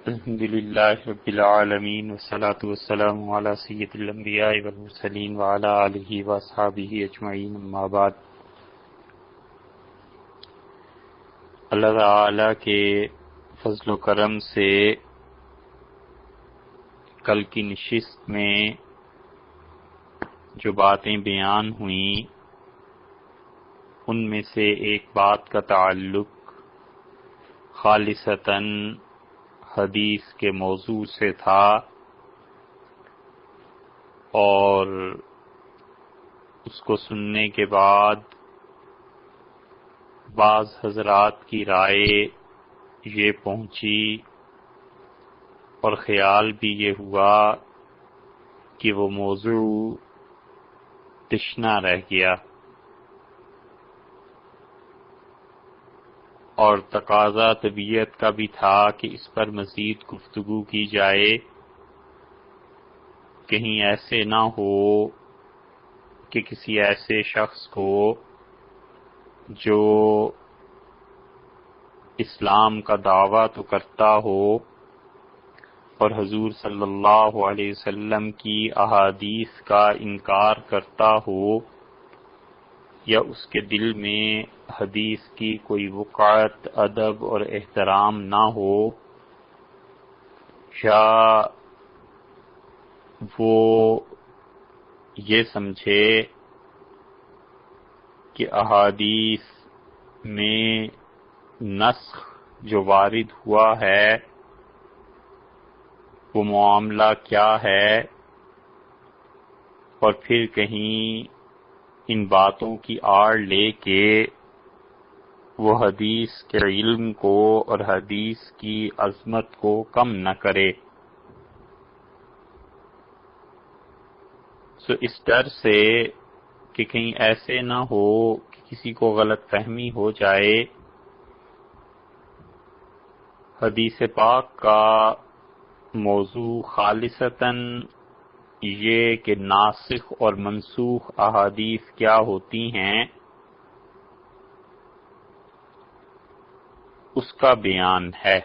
الحمد للہ رب العالمین والصلاة والسلام علی سید الانبیاء والمرسلین وعلی آلہ واصحابہ اجمعین، اما بعد۔ اللہ تعالی کے فضل و کرم سے کل کی نشست میں جو باتیں بیان ہوئیں ان میں سے ایک بات کا تعلق خالصتاً حدیث کے موضوع سے تھا، اور اس کو سننے کے بعد بعض حضرات کی رائے یہ پہنچی اور خیال بھی یہ ہوا کہ وہ موضوع تشنا رہ گیا، اور تقاضا طبیعت کا بھی تھا کہ اس پر مزید گفتگو کی جائے، کہیں ایسے نہ ہو کہ کسی ایسے شخص کو جو اسلام کا دعویٰ تو کرتا ہو اور حضور صلی اللہ علیہ وسلم کی احادیث کا انکار کرتا ہو، یا اس کے دل میں حدیث کی کوئی وقعت، ادب اور احترام نہ ہو، یا وہ یہ سمجھے کہ احادیث میں نسخ جو وارد ہوا ہے وہ معاملہ کیا ہے، اور پھر کہیں ان باتوں کی آڑ لے کے وہ حدیث کے علم کو اور حدیث کی عظمت کو کم نہ کرے۔ اس ڈر سے کہ کہیں ایسے نہ ہو کہ کسی کو غلط فہمی ہو جائے، حدیث پاک کا موضوع خالصتاً یہ کہ ناسخ اور منسوخ احادیث کیا ہوتی ہیں اس کا بیان ہے،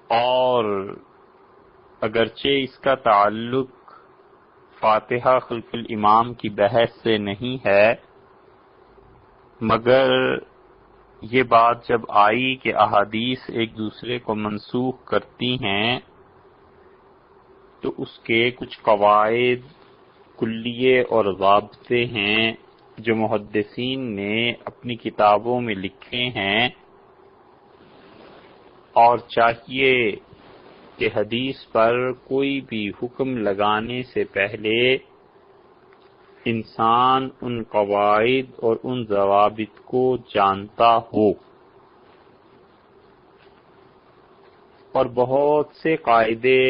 اور اگرچہ اس کا تعلق فاتحہ خلف الامام کی بحث سے نہیں ہے، مگر یہ بات جب آئی کہ احادیث ایک دوسرے کو منسوخ کرتی ہیں تو اس کے کچھ قواعد کلیے اور ضابطے ہیں جو محدثین نے اپنی کتابوں میں لکھے ہیں، اور چاہیے کہ حدیث پر کوئی بھی حکم لگانے سے پہلے انسان ان قواعد اور ان ضوابط کو جانتا ہو، اور بہت سے قاعدے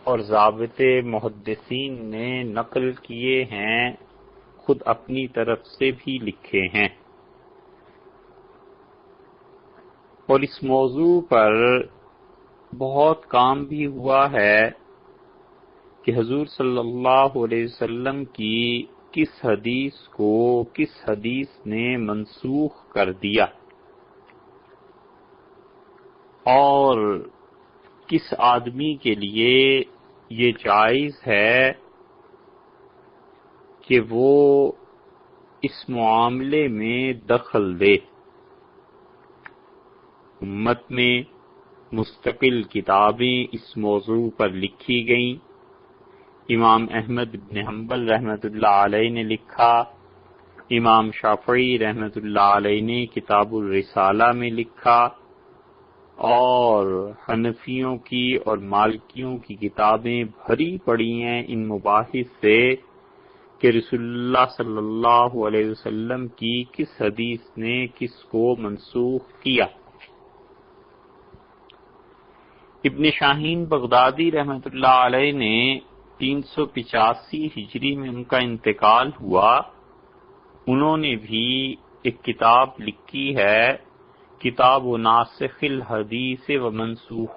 اور ضابطے محدثین نے نقل کیے ہیں، خود اپنی طرف سے بھی لکھے ہیں، اور اس موضوع پر بہت کام بھی ہوا ہے کہ حضور صلی اللہ علیہ وسلم کی کس حدیث کو کس حدیث نے منسوخ کر دیا، اور کس آدمی کے لیے یہ جائز ہے کہ وہ اس معاملے میں دخل دے۔ امت میں مستقل کتابیں اس موضوع پر لکھی گئیں، امام احمد بن حنبل رحمۃ اللہ علیہ نے لکھا، امام شافعی رحمۃ اللہ علیہ نے کتاب الرسالہ میں لکھا، اور حنفیوں کی اور مالکیوں کی کتابیں بھری پڑی ہیں ان مباحث سے کہ رسول اللہ صلی اللہ علیہ وسلم کی کس حدیث نے کس کو منسوخ کیا۔ ابن شاہین بغدادی رحمۃ اللہ علیہ نے 385 ہجری میں ان کا انتقال ہوا، انہوں نے بھی ایک کتاب لکھی ہے، کتاب و ناسخ الحدیث و منسوخ،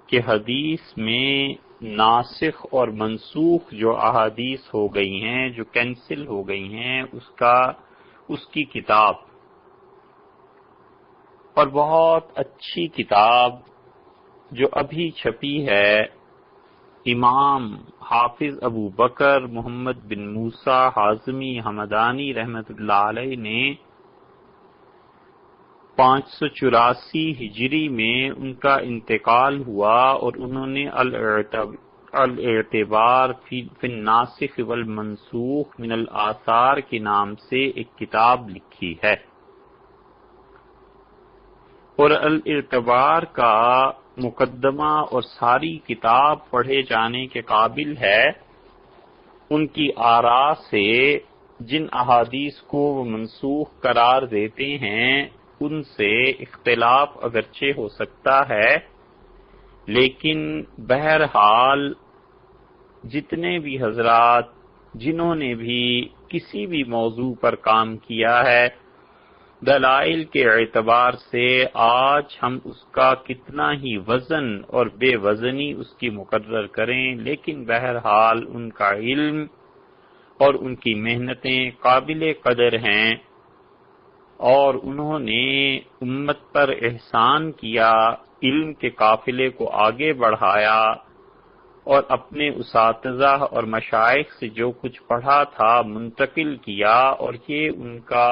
کہ حدیث میں ناسخ اور منسوخ جو احادیث ہو گئی ہیں، جو کینسل ہو گئی ہیں، اس کی کتاب۔ اور بہت اچھی کتاب جو ابھی چھپی ہے، امام حافظ ابو بکر محمد بن موسیٰ حازمی حمدانی رحمۃ اللہ علیہ نے 584 ہجری میں ان کا انتقال ہوا، اور انہوں نے الاعتبار فی الناسخ والمنسوخ من الآثار کے نام سے ایک کتاب لکھی ہے، اور الاعتبار کا مقدمہ اور ساری کتاب پڑھے جانے کے قابل ہے۔ ان کی آراء سے جن احادیث کو وہ منسوخ قرار دیتے ہیں ان سے اختلاف اگرچہ ہو سکتا ہے، لیکن بہرحال جتنے بھی حضرات جنہوں نے بھی کسی بھی موضوع پر کام کیا ہے، دلائل کے اعتبار سے آج ہم اس کا کتنا ہی وزن اور بے وزنی اس کی مقرر کریں، لیکن بہرحال ان کا علم اور ان کی محنتیں قابل قدر ہیں، اور انہوں نے امت پر احسان کیا، علم کے قافلے کو آگے بڑھایا، اور اپنے اساتذہ اور مشائخ سے جو کچھ پڑھا تھا منتقل کیا، اور یہ ان کا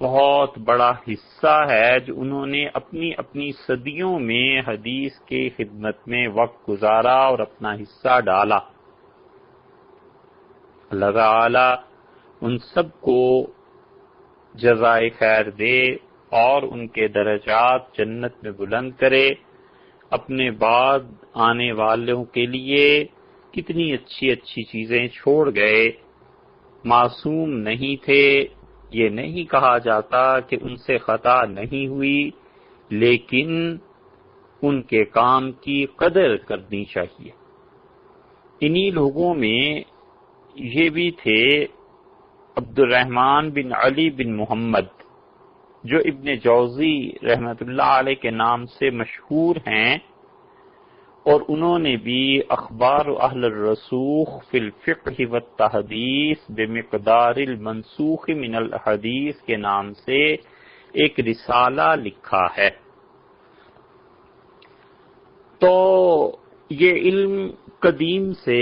بہت بڑا حصہ ہے جو انہوں نے اپنی اپنی صدیوں میں حدیث کی خدمت میں وقت گزارا اور اپنا حصہ ڈالا۔ اللہ تعالی ان سب کو جزائے خیر دے اور ان کے درجات جنت میں بلند کرے۔ اپنے بعد آنے والوں کے لیے کتنی اچھی اچھی چیزیں چھوڑ گئے، معصوم نہیں تھے، یہ نہیں کہا جاتا کہ ان سے خطا نہیں ہوئی، لیکن ان کے کام کی قدر کرنی چاہیے۔ انہی لوگوں میں یہ بھی تھے عبد الرحمن بن علی بن محمد، جو ابن جوزی رحمۃ اللہ علیہ کے نام سے مشہور ہیں، اور انہوں نے بھی اخبار اہل الرسوخ فی الفقہ والتحدیث بمقدار المنسوخ من الحدیث کے نام سے ایک رسالہ لکھا ہے۔ تو یہ علم قدیم سے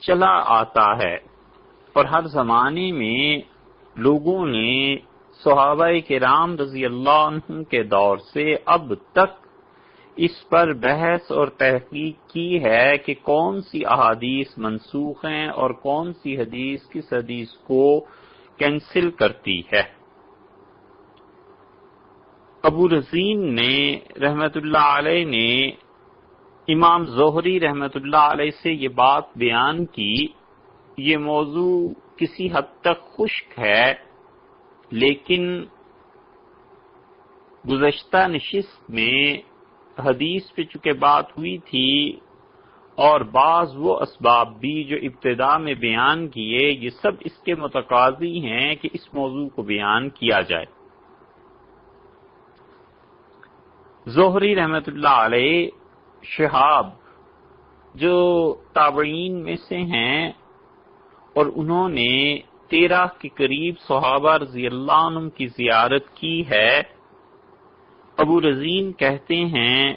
چلا آتا ہے، اور ہر زمانے میں لوگوں نے صحابہ کرام رضی اللہ عنہم کے دور سے اب تک اس پر بحث اور تحقیق کی ہے کہ کون سی احادیث منسوخ ہیں اور کون سی حدیث کس حدیث کو کینسل کرتی ہے۔ ابو رزین نے رحمت اللہ علیہ نے امام زہری رحمت اللہ علیہ سے یہ بات بیان کی۔ یہ موضوع کسی حد تک خشک ہے، لیکن گزشتہ نشست میں حدیث پہ چونکہ بات ہوئی تھی، اور بعض وہ اسباب بھی جو ابتدا میں بیان کیے، یہ سب اس کے متقاضی ہیں کہ اس موضوع کو بیان کیا جائے۔ زہری رحمت اللہ علیہ شہاب جو تابعین میں سے ہیں، اور انہوں نے 13 کے قریب صحابہ رضی اللہ عنہم کی زیارت کی ہے۔ ابو رزین کہتے ہیں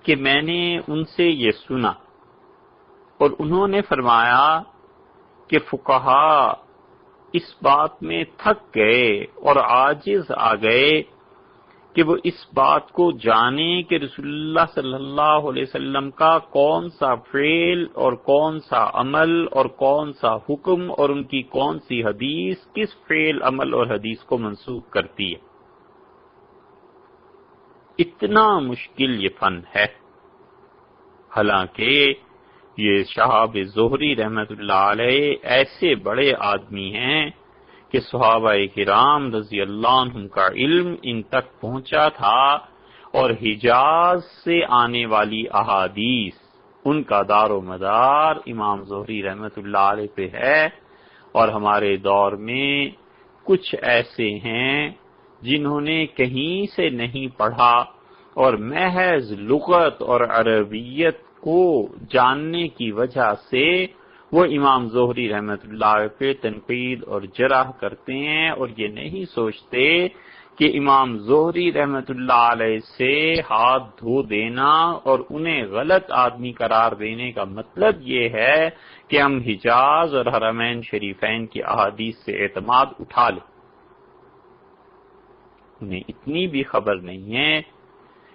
کہ میں نے ان سے یہ سنا، اور انہوں نے فرمایا کہ فقہا اس بات میں تھک گئے اور عاجز آ گئے کہ وہ اس بات کو جانیں کہ رسول اللہ صلی اللہ علیہ وسلم کا کون سا فعل اور کون سا عمل اور کون سا حکم اور ان کی کون سی حدیث کس فعل عمل اور حدیث کو منسوخ کرتی ہے۔ اتنا مشکل یہ فن ہے، حالانکہ یہ شہاب زہری رحمت اللہ علیہ ایسے بڑے آدمی ہیں کہ صحابہ کرام رضی اللہ عنہم کا علم ان تک پہنچا تھا، اور حجاز سے آنے والی احادیث ان کا دار و مدار امام زہری رحمت اللہ علیہ پہ ہے۔ اور ہمارے دور میں کچھ ایسے ہیں جنہوں نے کہیں سے نہیں پڑھا، اور محض لغت اور عربیت کو جاننے کی وجہ سے وہ امام زہری رحمت اللہ پہ تنقید اور جرح کرتے ہیں، اور یہ نہیں سوچتے کہ امام زہری رحمت اللہ علیہ سے ہاتھ دھو دینا اور انہیں غلط آدمی قرار دینے کا مطلب یہ ہے کہ ہم حجاز اور حرمین شریفین کی احادیث سے اعتماد اٹھا لیں۔ انہیں اتنی بھی خبر نہیں ہے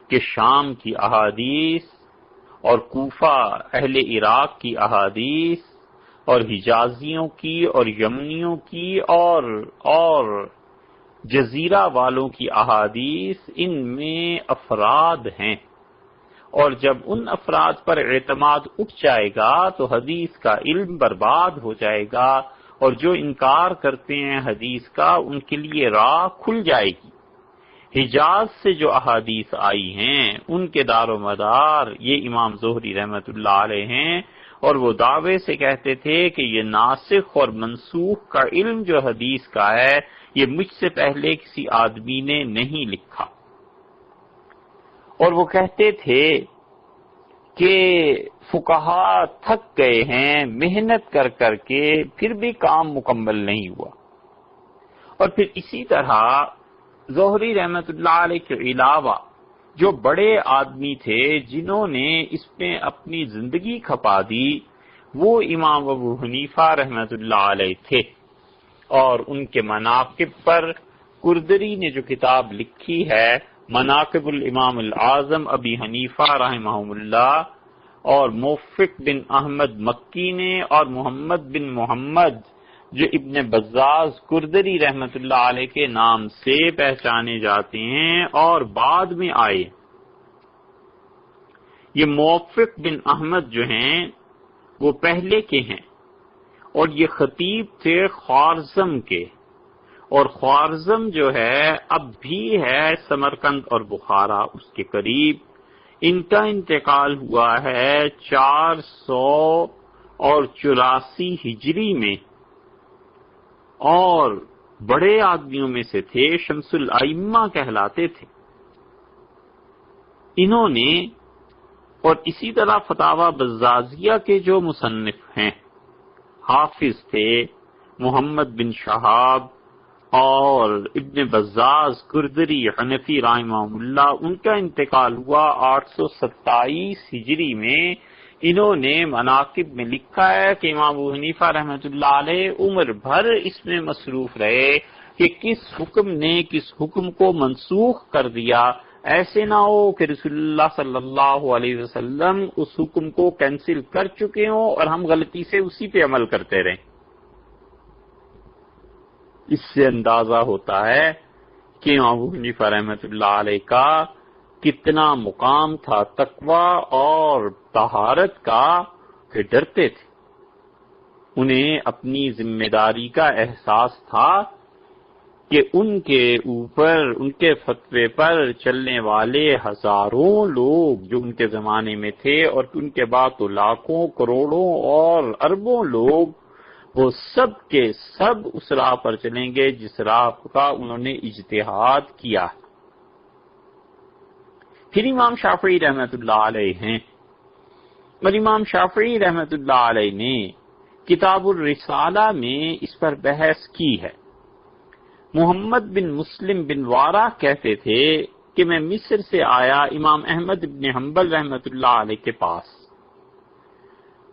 کہ شام کی احادیث اور کوفہ اہل عراق کی احادیث اور حجازیوں کی اور یمنیوں کی اور جزیرہ والوں کی احادیث ان میں افراد ہیں، اور جب ان افراد پر اعتماد اٹھ جائے گا تو حدیث کا علم برباد ہو جائے گا، اور جو انکار کرتے ہیں حدیث کا ان کے لیے راہ کھل جائے گی۔ حجاز سے جو احادیث آئی ہیں ان کے دار و مدار یہ امام زہری رحمت اللہ علیہ ہیں، اور وہ دعوے سے کہتے تھے کہ یہ ناسخ اور منسوخ کا علم جو حدیث کا ہے یہ مجھ سے پہلے کسی آدمی نے نہیں لکھا، اور وہ کہتے تھے کہ فقہا تھک گئے ہیں محنت کر کر کے پھر بھی کام مکمل نہیں ہوا۔ اور پھر اسی طرح زہری رحمت اللہ علیہ کے علاوہ جو بڑے آدمی تھے جنہوں نے اس میں اپنی زندگی کھپا دی وہ امام ابو حنیفہ رحمت اللہ علیہ تھے، اور ان کے مناقب پر کردری نے جو کتاب لکھی ہے مناقب الامام العظم ابی حنیفہ رحمہ اللہ، اور موفق بن احمد مکی نے اور محمد بن محمد جو ابن بزاز کردری رحمت اللہ علیہ کے نام سے پہچانے جاتے ہیں اور بعد میں آئے۔ یہ موفق بن احمد جو ہیں وہ پہلے کے ہیں، اور یہ خطیب تھے خوارزم کے، اور خوارزم جو ہے اب بھی ہے سمرقند اور بخارا اس کے قریب۔ ان کا انتقال ہوا ہے 484 ہجری میں، اور بڑے آدمیوں میں سے تھے، شمس الائمہ کہلاتے تھے انہوں نے۔ اور اسی طرح فتاوی بزازیہ کے جو مصنف ہیں حافظ تھے محمد بن شہاب اور ابن بزاز کردری حنفی رحمہ اللہ، ان کا انتقال ہوا 827 ہجری میں۔ انہوں نے مناقب میں لکھا ہے کہ امام ابو حنیفہ رحمۃ اللہ علیہ عمر بھر اس میں مصروف رہے کہ کس حکم نے کس حکم کو منسوخ کر دیا، ایسے نہ ہو کہ رسول اللہ صلی اللہ علیہ وسلم اس حکم کو کینسل کر چکے ہوں اور ہم غلطی سے اسی پہ عمل کرتے رہیں۔ اس سے اندازہ ہوتا ہے کہ امام ابو حنیفہ رحمۃ اللہ علیہ کا کتنا مقام تھا تقوی اور طہارت کا کہ ڈرتے تھے، انہیں اپنی ذمہ داری کا احساس تھا کہ ان کے اوپر ان کے فتوے پر چلنے والے ہزاروں لوگ جو ان کے زمانے میں تھے اور ان کے بعد تو لاکھوں کروڑوں اور اربوں لوگ، وہ سب کے سب اس راہ پر چلیں گے جس راہ کا انہوں نے اجتہاد کیا۔ پھر امام شافعی رحمت اللہ علیہ ہیں، اور امام شافعی رحمت اللہ علیہ نے کتاب الرسالہ میں اس پر بحث کی ہے۔ محمد بن مسلم بن وارہ کہتے تھے کہ میں مصر سے آیا امام احمد بن حنبل رحمت اللہ علیہ کے پاس،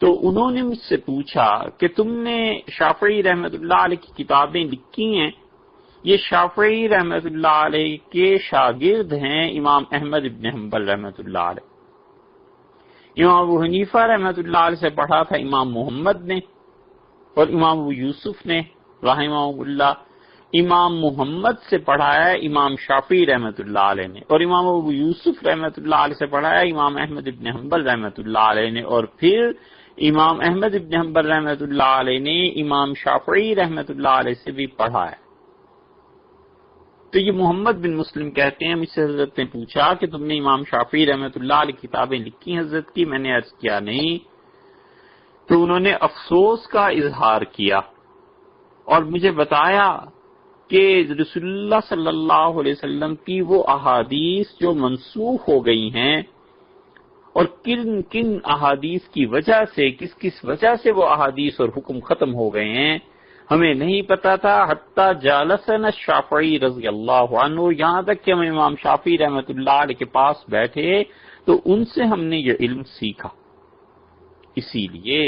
تو انہوں نے مجھ سے پوچھا کہ تم نے شافعی رحمت اللہ علیہ کی کتابیں لکھی ہیں، یہ شافعی رحمت اللہ علیہ کے شاگرد ہیں امام احمد بن حنبل رحمت اللہ علیہ۔ امام ابو حنیفہ رحمت اللہ علیہ سے پڑھا تھا امام محمد نے اور امام ابو یوسف نے رحمہ اللہ۔ امام محمد سے پڑھا ہے امام شافعی رحمت اللہ علیہ نے، اور امام ابو یوسف رحمت اللہ علیہ سے پڑھا ہے امام احمد بن حنبل رحمت اللہ علیہ نے، اور پھر امام احمد بن حنبل رحمت اللہ علیہ نے امام شافعی رحمت اللہ علیہ سے بھی پڑھا ہے۔ تو یہ محمد بن مسلم کہتے ہیں مجھ سے حضرت نے پوچھا کہ تم نے امام شافعی رحمت اللہ علیہ کتابیں لکھی حضرت کی؟ میں نے عرض کیا نہیں۔ تو انہوں نے افسوس کا اظہار کیا اور مجھے بتایا کہ رسول اللہ صلی اللہ علیہ وسلم کی وہ احادیث جو منسوخ ہو گئی ہیں اور کن کن احادیث کی وجہ سے کس کس وجہ سے وہ احادیث اور حکم ختم ہو گئے ہیں، ہمیں نہیں پتا تھا حتی جالسنا الشافعی رضی اللہ عنہ، یہاں تک کہ ہم امام شافعی رحمۃ اللہ علیہ کے پاس بیٹھے تو ان سے ہم نے یہ علم سیکھا۔ اسی لیے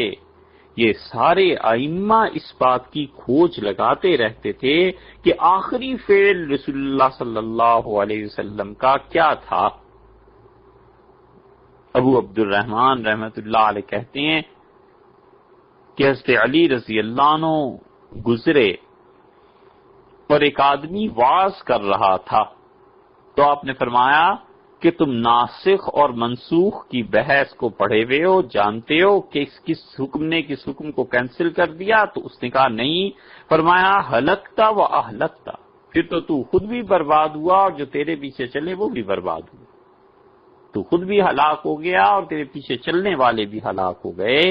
یہ سارے ائمہ اس بات کی کھوج لگاتے رہتے تھے کہ آخری فعل رسول اللہ صلی اللہ علیہ وسلم کا کیا تھا۔ ابو عبد الرحمن رحمۃ اللہ علیہ کہتے ہیں کہ حضرت علی رضی اللہ عنہ گزرے اور ایک آدمی واز کر رہا تھا، تو آپ نے فرمایا کہ تم ناسخ اور منسوخ کی بحث کو پڑھے ہوئے ہو، جانتے ہو کہ کس حکم نے کس حکم کو کینسل کر دیا؟ تو اس نے کہا نہیں۔ فرمایا ہلکتا و اہلکتا، پھر تو خود بھی برباد ہوا اور جو تیرے پیچھے چلے وہ بھی برباد ہوئے، تو خود بھی ہلاک ہو گیا اور تیرے پیچھے چلنے والے بھی ہلاک ہو گئے۔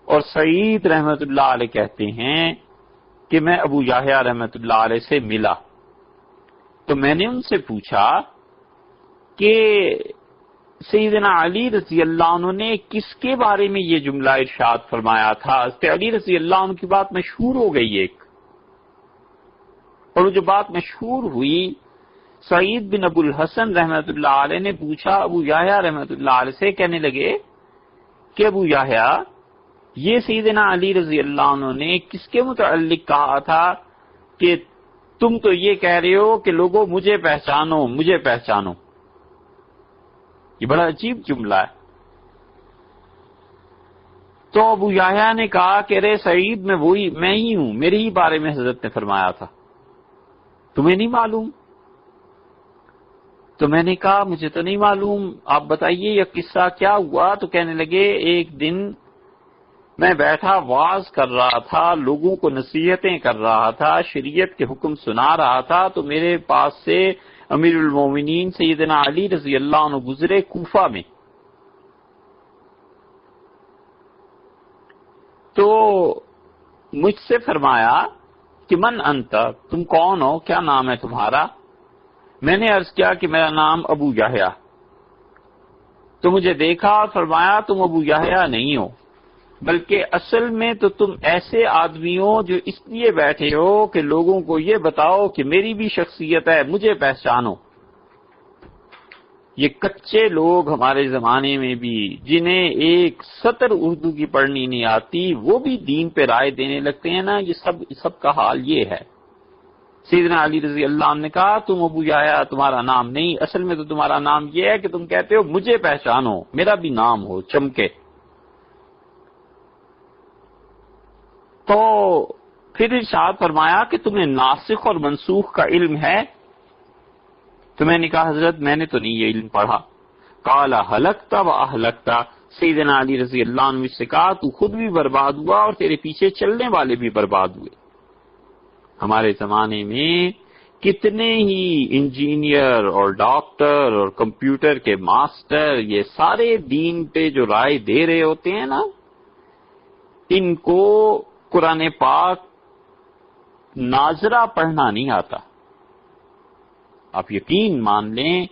اور سعید رحمت اللہ علیہ کہتے ہیں کہ میں ابو یحییٰ رحمت اللہ علیہ سے ملا تو میں نے ان سے پوچھا کہ سیدنا علی رضی اللہ عنہ نے کس کے بارے میں یہ جملہ ارشاد فرمایا تھا؟ حضرت علی رضی اللہ عنہ کی بات مشہور ہو گئی ایک، اور وہ جو بات مشہور ہوئی، سعید بن ابو الحسن رحمت اللہ علیہ نے پوچھا ابو یحییٰ رحمت اللہ علیہ سے، کہنے لگے کہ ابو یحییٰ یہ سیدنا علی رضی اللہ عنہ نے کس کے متعلق کہا تھا کہ تم تو یہ کہہ رہے ہو کہ لوگوں مجھے پہچانو مجھے پہچانو؟ یہ بڑا عجیب جملہ ہے۔ تو ابو یحییٰ نے کہا کہ رے سعید میں ہی ہوں، میرے ہی بارے میں حضرت نے فرمایا تھا، تمہیں نہیں معلوم؟ تو میں نے کہا مجھے تو نہیں معلوم، آپ بتائیے یہ قصہ کیا ہوا؟ تو کہنے لگے ایک دن میں بیٹھا واز کر رہا تھا، لوگوں کو نصیحتیں کر رہا تھا، شریعت کے حکم سنا رہا تھا، تو میرے پاس سے امیر المومنین سیدنا علی رضی اللہ عنہ گزرے کوفہ میں۔ تو مجھ سے فرمایا کہ من انت، تم کون ہو، کیا نام ہے تمہارا؟ میں نے عرض کیا کہ میرا نام ابو یحییٰ۔ تو مجھے دیکھا اور فرمایا تم ابو یحییٰ نہیں ہو، بلکہ اصل میں تو تم ایسے آدمی ہو جو اس لیے بیٹھے ہو کہ لوگوں کو یہ بتاؤ کہ میری بھی شخصیت ہے، مجھے پہچانو۔ یہ کچے لوگ ہمارے زمانے میں بھی جنہیں ایک سطر اردو کی پڑھنی نہیں آتی، وہ بھی دین پہ رائے دینے لگتے ہیں نا، یہ سب کا حال یہ ہے۔ سیدنا علی رضی اللہ عنہ نے کہا تم ابو یحییٰ تمہارا نام نہیں، اصل میں تو تمہارا نام یہ ہے کہ تم کہتے ہو مجھے پہچانو، میرا بھی نام ہو، چمکے۔ تو پھر ارشاد فرمایا کہ تمہیں ناسخ اور منسوخ کا علم ہے؟ تو میں نے کہا حضرت میں نے تو نہیں یہ علم پڑھا۔ قال ہلکتا و اہلکتا، سیدنا علی رضی اللہ عنہ سے کہا تو خود بھی برباد ہوا اور تیرے پیچھے چلنے والے بھی برباد ہوئے۔ ہمارے زمانے میں کتنے ہی انجینئر اور ڈاکٹر اور کمپیوٹر کے ماسٹر یہ سارے دین پہ جو رائے دے رہے ہوتے ہیں نا، ان کو قرآن پاک ناظرہ پڑھنا نہیں آتا۔ آپ یقین مان لیں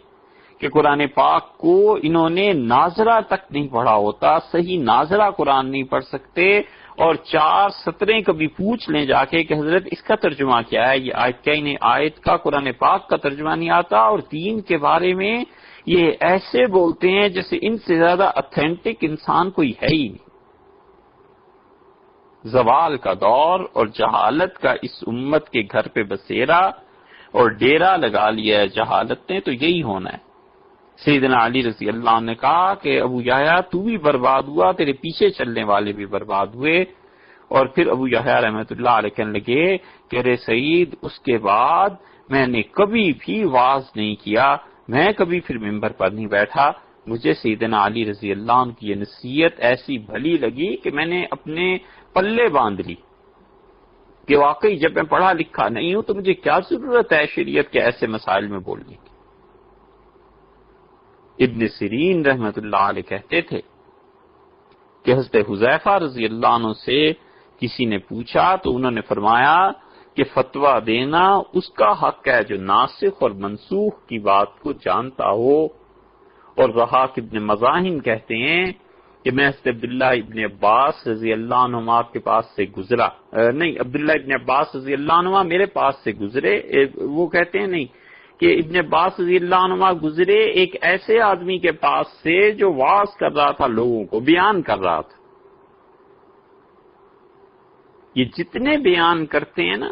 کہ قرآن پاک کو انہوں نے ناظرہ تک نہیں پڑھا ہوتا، صحیح ناظرہ قرآن نہیں پڑھ سکتے، اور 4 سطریں کبھی پوچھ لیں جا کے کہ حضرت اس کا ترجمہ کیا ہے، یہ آیت کیا، انہیں آیت کا قرآن پاک کا ترجمہ نہیں آتا، اور دین کے بارے میں یہ ایسے بولتے ہیں جیسے ان سے زیادہ اتھینٹک انسان کوئی ہے ہی نہیں۔ زوال کا دور اور جہالت کا اس امت کے گھر پہ بسیرا اور ڈیرا لگا لیا ہے جہالت نے، تو یہی ہونا ہے۔ سیدنا علی رضی اللہ عنہ نے کہا کہ ابو یحییٰ تو بھی برباد ہوا، تیرے پیچھے چلنے والے بھی برباد ہوئے۔ اور پھر ابو یحییٰ رحمۃ اللہ علیہ کہنے لگے کہ رے سعید اس کے بعد میں نے کبھی بھی واز نہیں کیا، میں کبھی پھر ممبر پر نہیں بیٹھا، مجھے سیدنا علی رضی اللہ عنہ کی یہ نصیحت ایسی بھلی لگی کہ میں نے اپنے پلے باندھ لی کہ واقعی جب میں پڑھا لکھا نہیں ہوں تو مجھے کیا ضرورت ہے شریعت کے ایسے مسائل میں بولنے کی۔ ابن سیرین رحمت اللہ علیہ کہتے تھے کہ حضرت حذیفہ رضی اللہ عنہ سے کسی نے پوچھا تو انہوں نے فرمایا کہ فتویٰ دینا اس کا حق ہے جو ناسخ اور منسوخ کی بات کو جانتا ہو۔ اور رحاق ابن مزاحم کہتے ہیں کہ میں عبداللہ ابن عباس رضی اللہ عنہما کے پاس سے گزرا، نہیں، عبداللہ ابن عباس رضی اللہ عنہما میرے پاس سے گزرے، وہ کہتے ہیں نہیں کہ ابن عباس رضی اللہ عنہما گزرے ایک ایسے آدمی کے پاس سے جو واعظ کر رہا تھا، لوگوں کو بیان کر رہا تھا۔ یہ جتنے بیان کرتے ہیں نا،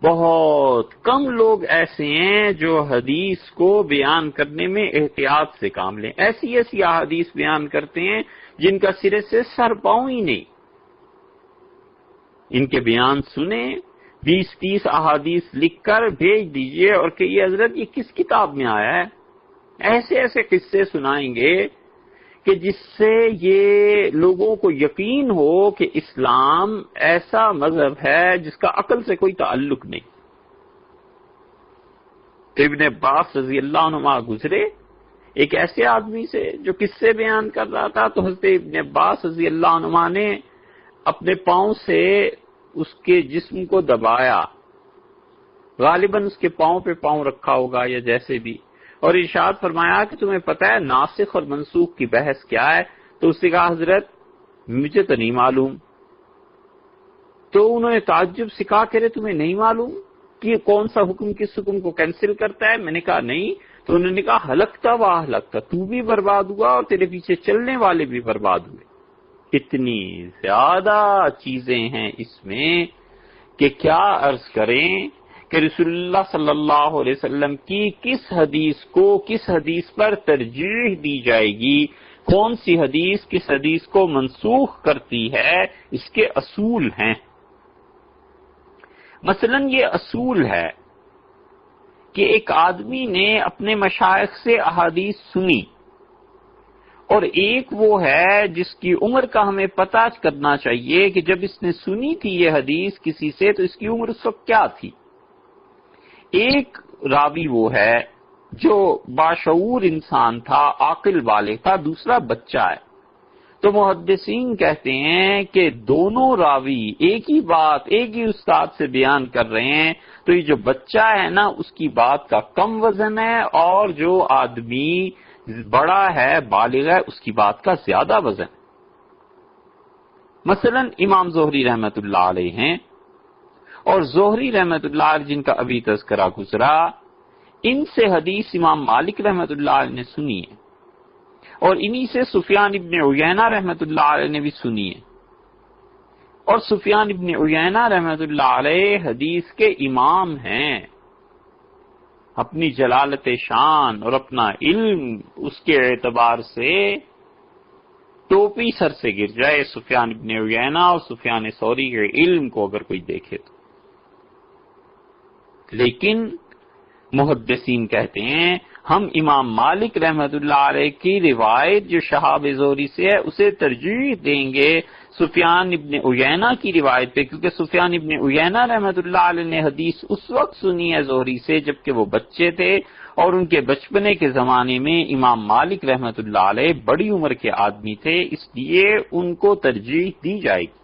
بہت کم لوگ ایسے ہیں جو حدیث کو بیان کرنے میں احتیاط سے کام لیں۔ ایسی ایسی احادیث بیان کرتے ہیں جن کا سرے سے سر پاؤں ہی نہیں۔ ان کے بیان سنیں، 20-30 احادیث لکھ کر بھیج دیجئے اور کہ یہ حضرت یہ کس کتاب میں آیا ہے؟ ایسے ایسے قصے سنائیں گے کہ جس سے یہ لوگوں کو یقین ہو کہ اسلام ایسا مذہب ہے جس کا عقل سے کوئی تعلق نہیں۔ تو ابن عباس رضی اللہ عنہما گزرے ایک ایسے آدمی سے جو قصے بیان کر رہا تھا، تو حضرت ابن عباس رضی اللہ عنہما نے اپنے پاؤں سے اس کے جسم کو دبایا، غالباً اس کے پاؤں پہ پاؤں رکھا ہوگا یا جیسے بھی، اور ارشاد فرمایا کہ تمہیں پتہ ہے ناسخ اور منسوخ کی بحث کیا ہے؟ تو اس نے کہا حضرت مجھے تو نہیں معلوم۔ تو انہوں نے تعجب سے کہا کہ تمہیں نہیں معلوم کہ کون سا حکم کس حکم کو کینسل کرتا ہے؟ میں نے کہا نہیں۔ تو انہوں نے کہا ہلکتا و ہلکتا، تو بھی برباد ہوا اور تیرے پیچھے چلنے والے بھی برباد ہوئے۔ اتنی زیادہ چیزیں ہیں اس میں کہ کیا عرض کریں کہ رسول اللہ صلی اللہ علیہ وسلم کی کس حدیث پر ترجیح دی جائے گی، کون سی حدیث کس حدیث کو منسوخ کرتی ہے، اس کے اصول ہیں۔ مثلا یہ اصول ہے کہ ایک آدمی نے اپنے مشائخ سے احادیث سنی، اور ایک وہ ہے جس کی عمر کا ہمیں پتہ کرنا چاہیے کہ جب اس نے سنی تھی یہ حدیث کسی سے تو اس کی عمر اس وقت کیا تھی۔ ایک راوی وہ ہے جو باشعور انسان تھا، عاقل بالغ تھا، دوسرا بچہ ہے۔ تو محدثین کہتے ہیں کہ دونوں راوی ایک ہی بات ایک ہی استاد سے بیان کر رہے ہیں، تو یہ جو بچہ ہے نا اس کی بات کا کم وزن ہے، اور جو آدمی بڑا ہے بالغ ہے اس کی بات کا زیادہ وزن۔ مثلا امام زہری رحمت اللہ علیہ ہیں، اور زہری رحمت اللہ علیہ جن کا ابھی تذکرہ گزرا، ان سے حدیث امام مالک رحمت اللہ علیہ نے سنی ہے، اور انہی سے سفیان ابن عیینہ رحمت اللہ علیہ نے بھی سنی ہے۔ اور سفیان ابن عیینہ رحمت اللہ علیہ حدیث کے امام ہیں، اپنی جلالت شان اور اپنا علم اس کے اعتبار سے ٹوپی سر سے گر جائے سفیان ابن عیینہ اور سفیان ثوری کے علم کو اگر کوئی دیکھے تو۔ لیکن محدثین کہتے ہیں ہم امام مالک رحمت اللہ علیہ کی روایت جو شہاب زہری سے ہے اسے ترجیح دیں گے سفیان ابن عیینہ کی روایت پہ، کیونکہ سفیان ابن عیینہ رحمت اللہ علیہ نے حدیث اس وقت سنی ہے زہری سے جبکہ وہ بچے تھے، اور ان کے بچپنے کے زمانے میں امام مالک رحمت اللہ علیہ بڑی عمر کے آدمی تھے، اس لیے ان کو ترجیح دی جائے گی۔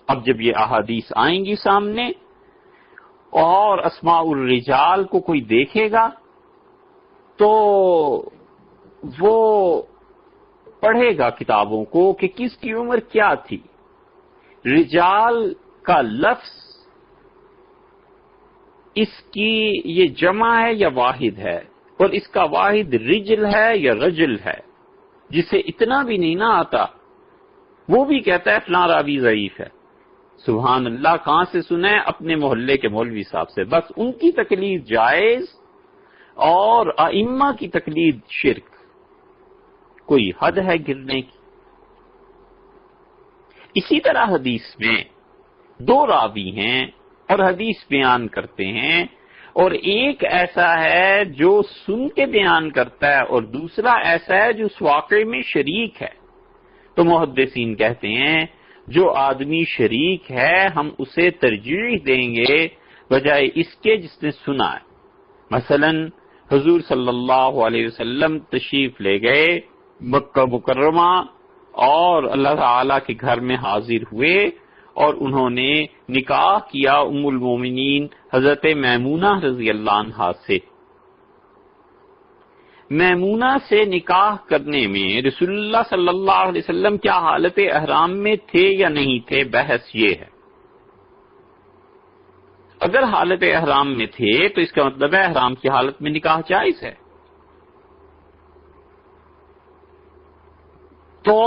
اب جب یہ احادیث آئیں گی سامنے اور اسماء الرجال کو کوئی دیکھے گا تو وہ پڑھے گا کتابوں کو کہ کس کی عمر کیا تھی۔ رجال کا لفظ اس کی یہ جمع ہے یا واحد ہے، اور اس کا واحد رجل ہے یا رجل ہے، جسے اتنا بھی نہیں نہ آتا وہ بھی کہتا ہے فلاں راوی ضعیف ہے۔ سبحان اللہ، کہاں سے سنے؟ اپنے محلے کے مولوی صاحب سے۔ بس ان کی تقلید جائز اور ائمہ کی تقلید شرک، کوئی حد ہے گرنے کی۔ اسی طرح حدیث میں دو راوی ہیں اور حدیث بیان کرتے ہیں، اور ایک ایسا ہے جو سن کے بیان کرتا ہے اور دوسرا ایسا ہے جو اس واقعے میں شریک ہے، تو محدثین کہتے ہیں جو آدمی شریک ہے ہم اسے ترجیح دیں گے بجائے اس کے جس نے سنا ہے۔ مثلا حضور صلی اللہ علیہ وسلم تشریف لے گئے مکہ مکرمہ اور اللہ تعالی کے گھر میں حاضر ہوئے، اور انہوں نے نکاح کیا ام المومنین حضرت میمونہ رضی اللہ عنہا سے۔ میمونہ سے نکاح کرنے میں رسول اللہ صلی اللہ علیہ وسلم کیا حالت احرام میں تھے یا نہیں تھے، بحث یہ ہے۔ اگر حالت احرام میں تھے تو اس کا مطلب ہے احرام کی حالت میں نکاح جائز ہے۔ تو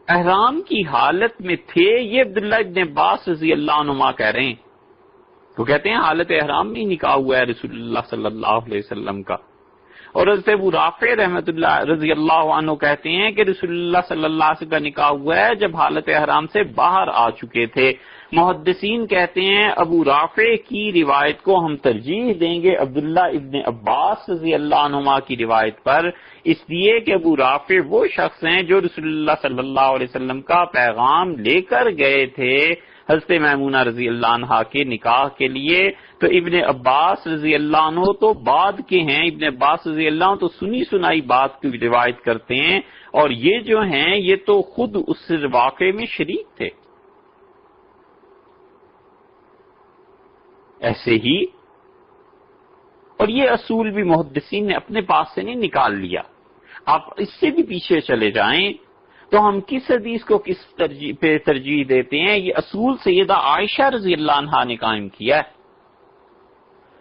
احرام کی حالت میں تھے، یہ عبداللہ ابن عباس رضی اللہ عنہما کہہ رہے ہیں۔ وہ کہتے ہیں حالت احرام میں نکاح ہوا ہے رسول اللہ صلی اللہ علیہ وسلم کا۔ اور حضرت ابو رافع رحمۃ اللہ رضی اللہ عنہ کہتے ہیں کہ رسول اللہ صلی اللہ علیہ وسلم کا نکاح ہوا ہے جب حالت احرام سے باہر آ چکے تھے۔ محدثین کہتے ہیں ابو رافع کی روایت کو ہم ترجیح دیں گے عبداللہ ابن عباس رضی اللہ عنہما کی روایت پر، اس لیے کہ ابو رافع وہ شخص ہیں جو رسول اللہ صلی اللہ علیہ وسلم کا پیغام لے کر گئے تھے حضرت میمونہ رضی اللہ عنہا کے نکاح کے لیے۔ تو ابن عباس رضی اللہ عنہ تو بعد کے ہیں، ابن عباس رضی اللہ عنہ تو سنی سنائی بات کی روایت کرتے ہیں، اور یہ جو ہیں یہ تو خود اس واقعے میں شریک تھے۔ ایسے ہی، اور یہ اصول بھی محدثین نے اپنے پاس سے نہیں نکال لیا، آپ اس سے بھی پیچھے چلے جائیں تو ہم کس حدیث کو کس پہ ترجیح دیتے ہیں، یہ اصول سیدہ عائشہ رضی اللہ عنہا نے قائم کیا ہے۔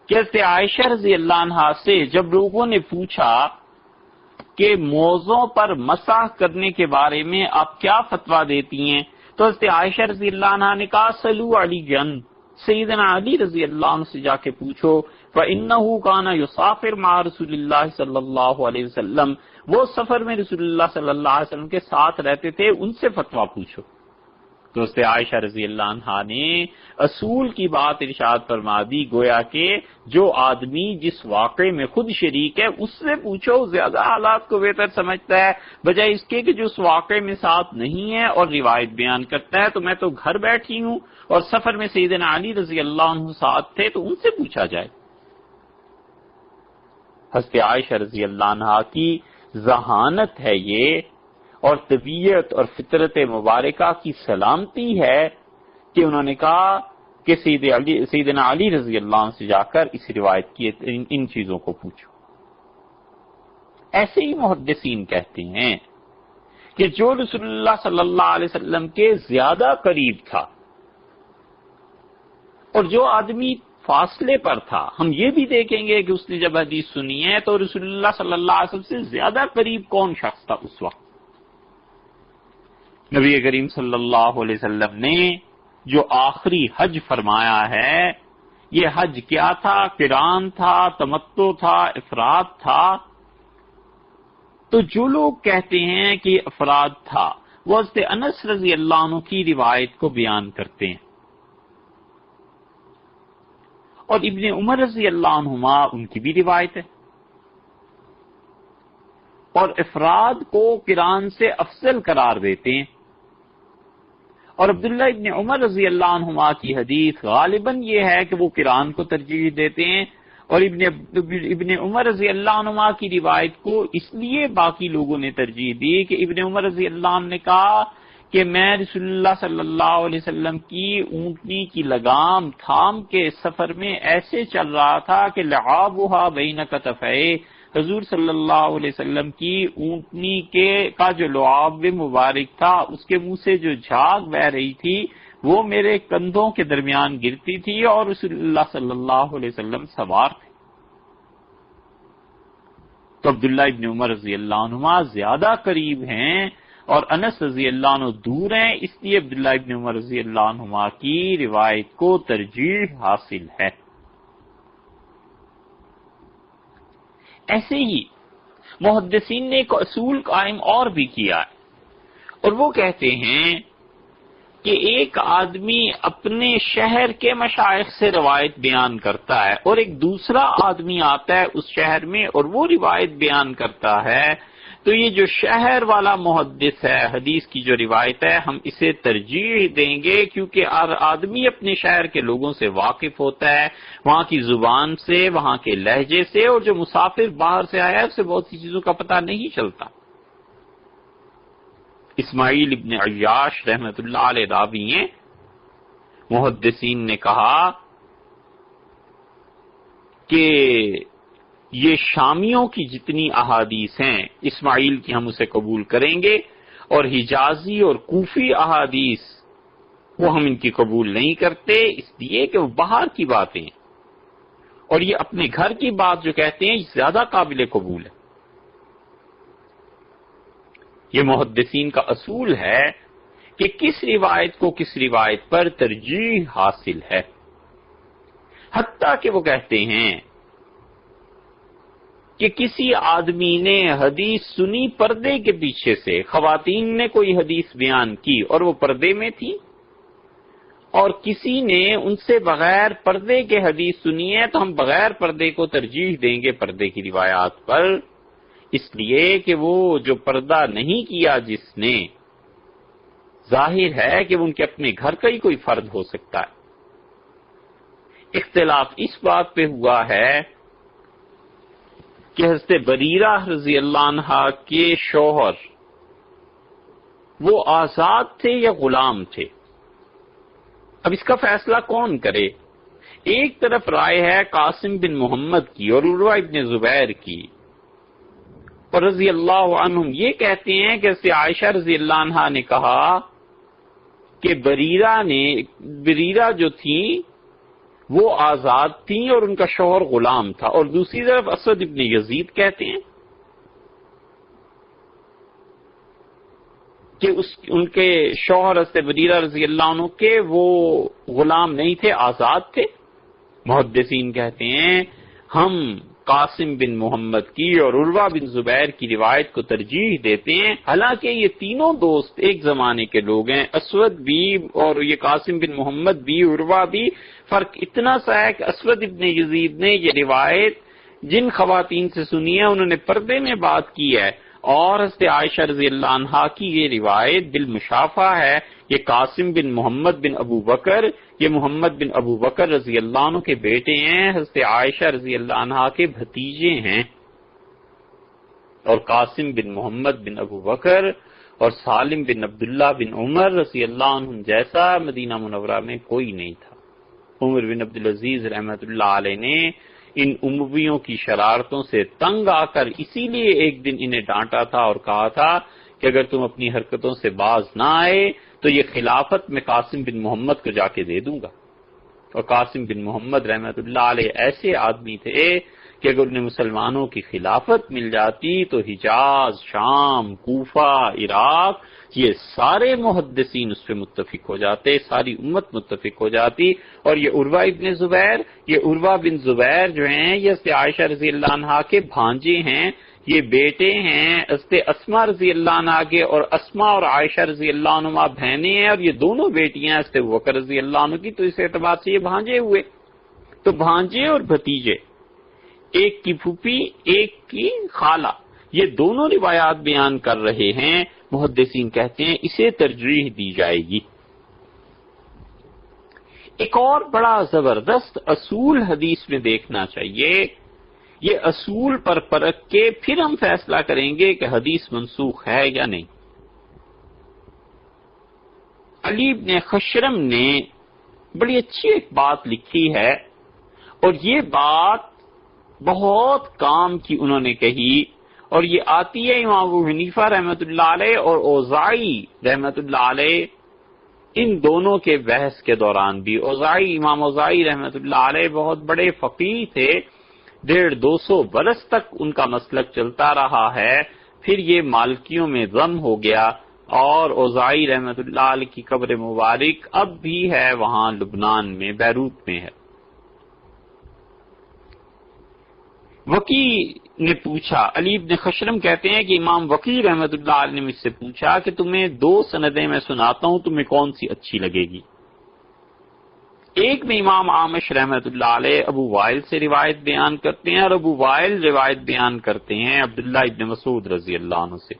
کہ حضرت عائشہ رضی اللہ عنہا سے جب لوگوں نے پوچھا کہ موضوع پر مسح کرنے کے بارے میں آپ کیا فتویٰ دیتی ہیں، تو حضرت عائشہ رضی اللہ عنہا نے کہا سلو علی جن، سیدنا علی رضی اللہ عنہ سے جا کے پوچھو، فَإِنَّهُ كَانَ يُسَافِرُ مَعَ رسول اللہ صلی اللہ علیہ وسلم، وہ سفر میں رسول اللہ صلی اللہ علیہ وسلم کے ساتھ رہتے تھے، ان سے فتویٰ پوچھو۔ تو حضرت عائشہ رضی اللہ عنہا نے اصول کی بات ارشاد فرما دی، گویا کہ جو آدمی جس واقعے میں خود شریک ہے اس سے پوچھو، زیادہ حالات کو بہتر سمجھتا ہے، بجائے اس کے کہ جو اس واقعے میں ساتھ نہیں ہے اور روایت بیان کرتا ہے۔ تو میں تو گھر بیٹھی ہوں اور سفر میں سیدنا علی رضی اللہ عنہ ساتھ تھے، تو ان سے پوچھا جائے۔ حضرت عائشہ رضی اللہ عنہا کی ذہانت ہے یہ، اور طبیعت اور فطرت مبارکہ کی سلامتی ہے کہ انہوں نے کہا کہ سیدنا علی رضی اللہ عنہ سے جا کر اس روایت کی ان چیزوں کو پوچھو۔ ایسے ہی محدثین کہتے ہیں کہ جو رسول اللہ صلی اللہ علیہ وسلم کے زیادہ قریب تھا اور جو آدمی فاصلے پر تھا، ہم یہ بھی دیکھیں گے کہ اس نے جب حدیث سنی ہے تو رسول اللہ صلی اللہ علیہ وسلم سے زیادہ قریب کون شخص تھا اس وقت؟ نبی کریم صلی اللہ علیہ وسلم نے جو آخری حج فرمایا ہے، یہ حج کیا تھا؟ قران تھا، تمتع تھا، افراد تھا؟ تو جو لوگ کہتے ہیں کہ افراد تھا، وہ حضرت انس رضی اللہ عنہ کی روایت کو بیان کرتے ہیں، اور ابن عمر رضی اللہ عنہما ان کی بھی روایت ہے، اور افراد کو قران سے افضل قرار دیتے ہیں۔ اور عبداللہ ابن عمر رضی اللہ عنہما کی حدیث غالباً یہ ہے کہ وہ قران کو ترجیح دیتے ہیں، اور ابن عمر رضی اللہ عنہما کی روایت کو اس لیے باقی لوگوں نے ترجیح دی کہ ابن عمر رضی اللہ عنہ نے کہا کہ میں رسول اللہ صلی اللہ علیہ وسلم کی اونٹنی کی لگام تھام کے سفر میں ایسے چل رہا تھا کہ لعابها بین کتفیہ، حضور صلی اللہ علیہ وسلم کی اونٹنی کا جو لعاب مبارک تھا، اس کے منہ سے جو جھاگ بہ رہی تھی وہ میرے کندھوں کے درمیان گرتی تھی، اور رسول اللہ صلی اللہ علیہ وسلم سوار تھے۔ تو عبداللہ ابن عمر رضی اللہ عنہما زیادہ قریب ہیں اور انس رضی اللہ عنہ دور ہیں، اس لیے عبداللہ ابن عمر رضی اللہ عنہما کی روایت کو ترجیح حاصل ہے۔ ایسے ہی محدثین نے ایک اصول قائم اور بھی کیا ہے، اور وہ کہتے ہیں کہ ایک آدمی اپنے شہر کے مشائخ سے روایت بیان کرتا ہے، اور ایک دوسرا آدمی آتا ہے اس شہر میں اور وہ روایت بیان کرتا ہے، تو یہ جو شہر والا محدث ہے، حدیث کی جو روایت ہے، ہم اسے ترجیح دیں گے، کیونکہ ہر آدمی اپنے شہر کے لوگوں سے واقف ہوتا ہے، وہاں کی زبان سے، وہاں کے لہجے سے، اور جو مسافر باہر سے آیا ہے اسے بہت سی چیزوں کا پتہ نہیں چلتا۔ اسماعیل ابن عیاش رحمۃ اللہ علیہ راوی ہیں، محدثین نے کہا کہ یہ شامیوں کی جتنی احادیث ہیں اسماعیل کی ہم اسے قبول کریں گے، اور حجازی اور کوفی احادیث وہ ہم ان کی قبول نہیں کرتے، اس لیے کہ وہ باہر کی باتیں ہیں، اور یہ اپنے گھر کی بات جو کہتے ہیں زیادہ قابل قبول ہے۔ یہ محدثین کا اصول ہے کہ کس روایت کو کس روایت پر ترجیح حاصل ہے، حتیٰ کہ وہ کہتے ہیں کہ کسی آدمی نے حدیث سنی پردے کے پیچھے سے، خواتین نے کوئی حدیث بیان کی اور وہ پردے میں تھی، اور کسی نے ان سے بغیر پردے کے حدیث سنی ہے تو ہم بغیر پردے کو ترجیح دیں گے پردے کی روایات پر، اس لیے کہ وہ جو پردہ نہیں کیا جس نے، ظاہر ہے کہ وہ ان کے اپنے گھر کا ہی کوئی فرد ہو سکتا ہے۔ اختلاف اس بات پہ ہوا ہے کہ حضرت بریرہ رضی اللہ عنہ کے شوہر وہ آزاد تھے یا غلام تھے۔ اب اس کا فیصلہ کون کرے؟ ایک طرف رائے ہے قاسم بن محمد کی اور عروہ ابن زبیر کی، اور رضی اللہ عنہم یہ کہتے ہیں کہ حضرت عائشہ رضی اللہ عنہا نے کہا کہ بریرہ جو تھی وہ آزاد تھیں اور ان کا شوہر غلام تھا، اور دوسری طرف اسود ابن یزید کہتے ہیں کہ ان کے شوہر حضرت بریرہ رضی اللہ عنہ کے وہ غلام نہیں تھے، آزاد تھے۔ محدثین کہتے ہیں ہم قاسم بن محمد کی اور عروہ بن زبیر کی روایت کو ترجیح دیتے ہیں، حالانکہ یہ تینوں دوست ایک زمانے کے لوگ ہیں، اسود بھی اور یہ قاسم بن محمد بھی، عروہ بھی۔ فرق اتنا سا ہے کہ اسود ابن یزید نے یہ روایت جن خواتین سے سنی ہے انہوں نے پردے میں بات کی ہے، اور حضرت عائشہ رضی اللہ عنہا کی یہ روایت بالمشافہ ہے۔ یہ قاسم بن محمد بن ابو بکر، یہ محمد بن ابو بکر رضی اللہ عنہ کے بیٹے ہیں، حضرت عائشہ رضی اللہ عنہا کے بھتیجے ہیں، اور قاسم بن محمد بن ابو بکر اور سالم بن عبداللہ بن عمر رضی اللہ عنہ جیسا مدینہ منورہ میں کوئی نہیں تھا۔ عمر بن عبدالعزیز رحمۃ اللہ علیہ نے ان امویوں کی شرارتوں سے تنگ آ کر اسی لیے ایک دن انہیں ڈانٹا تھا اور کہا تھا کہ اگر تم اپنی حرکتوں سے باز نہ آئے تو یہ خلافت میں قاسم بن محمد کو جا کے دے دوں گا۔ اور قاسم بن محمد رحمۃ اللہ علیہ ایسے آدمی تھے کہ اگر انہیں مسلمانوں کی خلافت مل جاتی تو حجاز، شام، کوفہ، عراق، یہ سارے محدثین اس پہ متفق ہو جاتے، ساری امت متفق ہو جاتی۔ اور یہ عروہ بن زبیر جو ہیں یہ حضرت عائشہ رضی اللہ عنہا کے بھانجے ہیں، یہ بیٹے ہیں حضرت اسماء رضی اللہ عنہا کے، اور اسماء اور عائشہ رضی اللہ عنہما بہنیں ہیں، اور یہ دونوں بیٹیاں حضرت ابوبکر رضی اللہ عنہ کی، تو اس اعتبار سے یہ بھانجے ہوئے۔ تو بھانجے اور بھتیجے، ایک کی پھوپھی ایک کی خالہ، یہ دونوں روایات بیان کر رہے ہیں، محدثین کہتے ہیں اسے ترجیح دی جائے گی۔ ایک اور بڑا زبردست اصول حدیث میں دیکھنا چاہیے، یہ اصول پر پرکھ کے پھر ہم فیصلہ کریں گے کہ حدیث منسوخ ہے یا نہیں۔ علی بن خشرم نے بڑی اچھی ایک بات لکھی ہے، اور یہ بات بہت کام کی انہوں نے کہی، اور یہ آتی ہے امام ابو حنیفہ رحمۃ اللہ علیہ اور اوزاعی رحمۃ اللہ علیہ ان دونوں کے بحث کے دوران بھی۔ امام اوزاعی رحمۃ اللہ علیہ بہت بڑے فقیہ تھے، 150-200 برس تک ان کا مسلک چلتا رہا ہے، پھر یہ مالکیوں میں ضم ہو گیا، اور اوزاعی رحمۃ اللہ علیہ کی قبر مبارک اب بھی ہے وہاں لبنان میں، بیروت میں ہے۔ وکی نے پوچھا، علی بن خشرم کہتے ہیں کہ امام وکی رحمۃ اللہ علیہ نے مجھ سے پوچھا کہ تمہیں 2 سندیں میں سناتا ہوں، تمہیں کون سی اچھی لگے گی؟ ایک میں امام عامش رحمۃ اللہ علیہ ابو وائل سے روایت بیان کرتے ہیں، اور ابو وائل روایت بیان کرتے ہیں عبداللہ ابن مسعود رضی اللہ عنہ سے،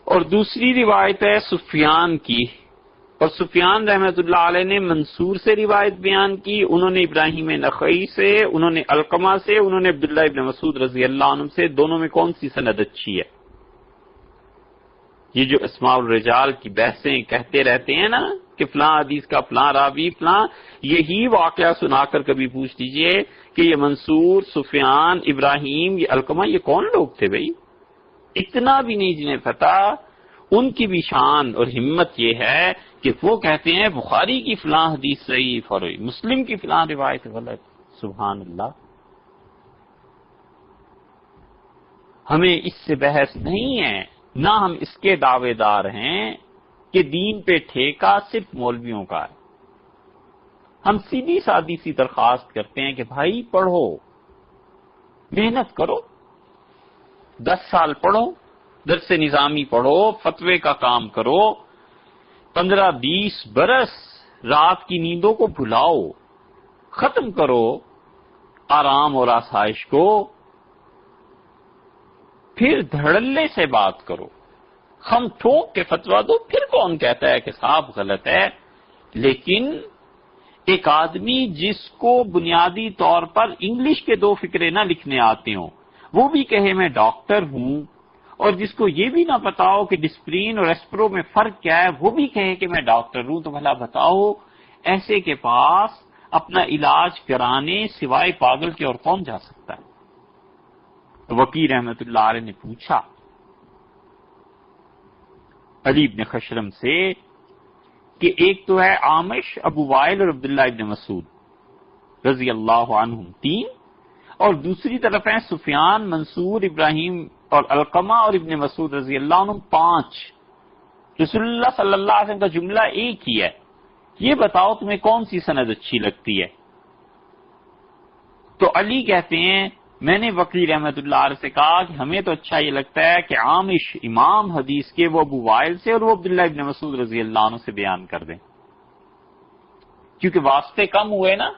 اور دوسری روایت ہے سفیان کی، اور سفیان رحمۃ اللہ علیہ نے منصور سے روایت بیان کی، انہوں نے ابراہیم نخعی سے، انہوں نے علقمہ سے، انہوں نے عبداللہ ابن مسعود رضی اللہ عنہ سے۔ دونوں میں کون سی سند اچھی ہے؟ یہ جو اسماء الرجال کی بحثیں کہتے رہتے ہیں نا کہ فلاں حدیث کا فلاں راوی فلاں، یہی واقعہ سنا کر کبھی پوچھ لیجئے کہ یہ منصور، سفیان، ابراہیم، یہ علقمہ، یہ کون لوگ تھے بھائی؟ اتنا بھی نہیں جنہیں پتا۔ ان کی بھی شان اور ہمت یہ ہے کہ وہ کہتے ہیں بخاری کی فلاں حدیث صحیح اور مسلم کی فلاں روایت غلط۔ سبحان اللہ۔ ہمیں اس سے بحث نہیں ہے، نہ ہم اس کے دعوے دار ہیں کہ دین پہ ٹھیکہ صرف مولویوں کا ہے۔ ہم سیدھی سادی سی درخواست کرتے ہیں کہ بھائی پڑھو، محنت کرو، 10 سال پڑھو، درس نظامی پڑھو، فتوے کا کام کرو، 15-20 برس رات کی نیندوں کو بھلاؤ، ختم کرو آرام اور آسائش کو، پھر دھڑلے سے بات کرو، ہم ٹھوک کے فتویٰ دو، پھر کون کہتا ہے کہ صاحب غلط ہے۔ لیکن ایک آدمی جس کو بنیادی طور پر انگلش کے 2 فقرے نہ لکھنے آتے ہوں، وہ بھی کہے میں ڈاکٹر ہوں، اور جس کو یہ بھی نہ پتا ہو کہ ڈسپرین اور ایسپرو میں فرق کیا ہے، وہ بھی کہے کہ میں ڈاکٹر ہوں، تو بھلا بتاؤ ایسے کے پاس اپنا علاج کرانے سوائے پاگل کے اور کون جا سکتا ہے؟ وکیل رحمت اللہ علیہ نے پوچھا علی بن خشرم سے کہ ایک تو ہے عامش، ابو وائل اور عبداللہ ابن مسعود رضی اللہ عنہم 3، اور دوسری طرف ہیں سفیان، منصور، ابراہیم اور علقمہ اور ابن مسعود رضی اللہ عنہم 5۔ رسول اللہ صلی اللہ علیہ وسلم کا جملہ ایک ہی ہے، یہ بتاؤ تمہیں کون سی سند اچھی لگتی ہے؟ تو علی کہتے ہیں میں نے وکیل رحمت اللہ علیہ سے کہا کہ ہمیں تو اچھا یہ لگتا ہے کہ عامش امام حدیث کے وہ ابو وائل سے اور وہ عبداللہ ابن مسعود رضی اللہ عنہ سے بیان کر دیں، کیونکہ واسطے کم ہوئے نا،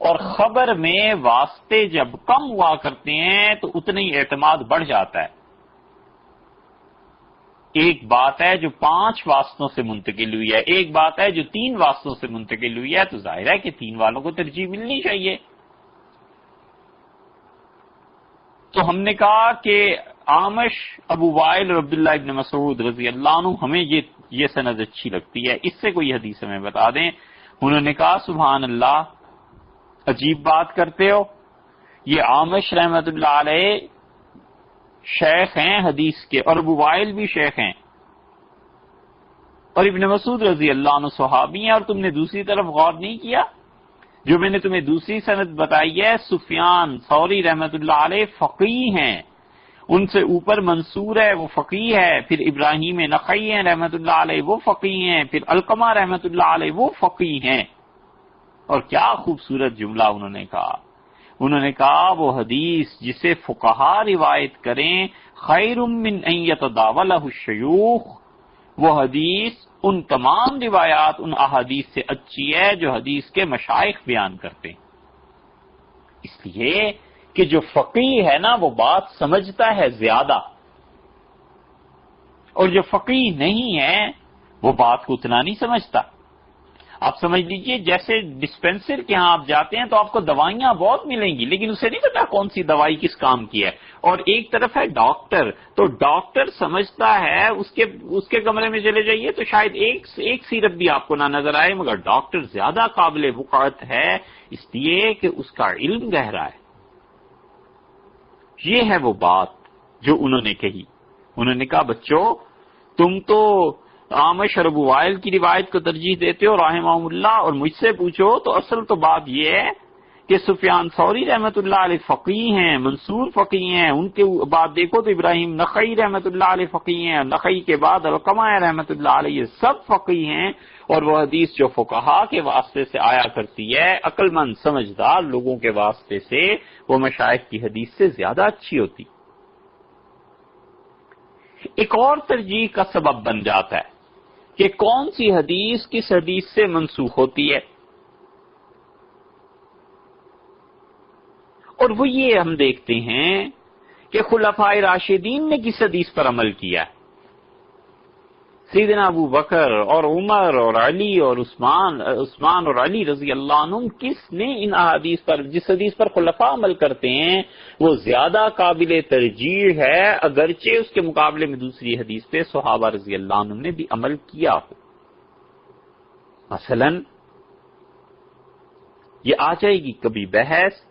اور خبر میں واسطے جب کم ہوا کرتے ہیں تو اتنا ہی اعتماد بڑھ جاتا ہے۔ ایک بات ہے جو 5 واسطوں سے منتقل ہوئی ہے، ایک بات ہے جو 3 واسطوں سے منتقل ہوئی ہے، تو ظاہر ہے کہ 3 والوں کو ترجیح ملنی چاہیے۔ تو ہم نے کہا کہ عامش، ابو وائل اور عبداللہ ابن مسعود رضی اللہ عنہ ہمیں یہ سند اچھی لگتی ہے، اس سے کوئی حدیث ہمیں بتا دیں۔ انہوں نے کہا سبحان اللہ، عجیب بات کرتے ہو، یہ عامش رحمت اللہ علیہ شیخ ہیں حدیث کے، اور ابو وائل بھی شیخ ہیں، اور ابن مسعود رضی اللہ عنہ صحابی ہیں، اور تم نے دوسری طرف غور نہیں کیا؟ جو میں نے تمہیں دوسری سند بتائی ہے، سفیان ثوری رحمت اللہ علیہ فقیہ ہیں، ان سے اوپر منصور ہے وہ فقیہ ہے، پھر ابراہیم نخعی ہیں رحمت اللہ علیہ وہ فقیہ ہیں، پھر علقمہ رحمت اللہ علیہ وہ فقیہ ہیں۔ اور کیا خوبصورت جملہ انہوں نے کہا، انہوں نے کہا وہ حدیث جسے فقہا روایت کریں خیر من ان یتداولہ الشیوخ، وہ حدیث ان تمام روایات ان احادیث سے اچھی ہے جو حدیث کے مشائخ بیان کرتے ہیں، اس لیے کہ جو فقیہ ہے نا وہ بات سمجھتا ہے زیادہ، اور جو فقیہ نہیں ہے وہ بات کو اتنا نہیں سمجھتا۔ آپ سمجھ لیجئے جیسے ڈسپینسر کے ہاں آپ جاتے ہیں تو آپ کو دوائیاں بہت ملیں گی، لیکن اسے نہیں پتا کون سی دوائی کس کام کی ہے، اور ایک طرف ہے ڈاکٹر، تو ڈاکٹر سمجھتا ہے اس کے کمرے میں چلے جائیے تو شاید ایک سیرپ بھی آپ کو نہ نظر آئے، مگر ڈاکٹر زیادہ قابل وقعت ہے اس لیے کہ اس کا علم گہرا ہے۔ یہ ہے وہ بات جو انہوں نے کہی۔ انہوں نے کہا بچوں تم تو عامش اور ابو وائل کی روایت کو ترجیح دیتے ہو رحمہم اللہ، اور مجھ سے پوچھو تو اصل تو بات یہ ہے کہ سفیان ثوری رحمت اللہ علیہ فقیہ ہیں، منصور فقیہ ہیں، ان کے بعد دیکھو تو ابراہیم نخعی رحمت اللہ علیہ فقیہ ہیں، نخعی کے بعد علقمہ رحمت اللہ علیہ، یہ سب فقیہ ہیں، اور وہ حدیث جو فقہا کے واسطے سے آیا کرتی ہے عقل مند سمجھدار لوگوں کے واسطے سے، وہ مشائخ کی حدیث سے زیادہ اچھی ہوتی۔ ایک اور ترجیح کا سبب بن جاتا ہے کہ کون سی حدیث کس حدیث سے منسوخ ہوتی ہے، اور وہ یہ ہم دیکھتے ہیں کہ خلفائے راشدین نے کس حدیث پر عمل کیا۔ سیدنا ابو بکر اور عمر اور علی اور عثمان اور علی رضی اللہ عنہم کس نے ان احادیث پر، جس حدیث پر خلفاء عمل کرتے ہیں وہ زیادہ قابل ترجیح ہے، اگرچہ اس کے مقابلے میں دوسری حدیث پہ صحابہ رضی اللہ عنہم نے بھی عمل کیا ہو۔ مثلا یہ آ جائے گی کبھی بحث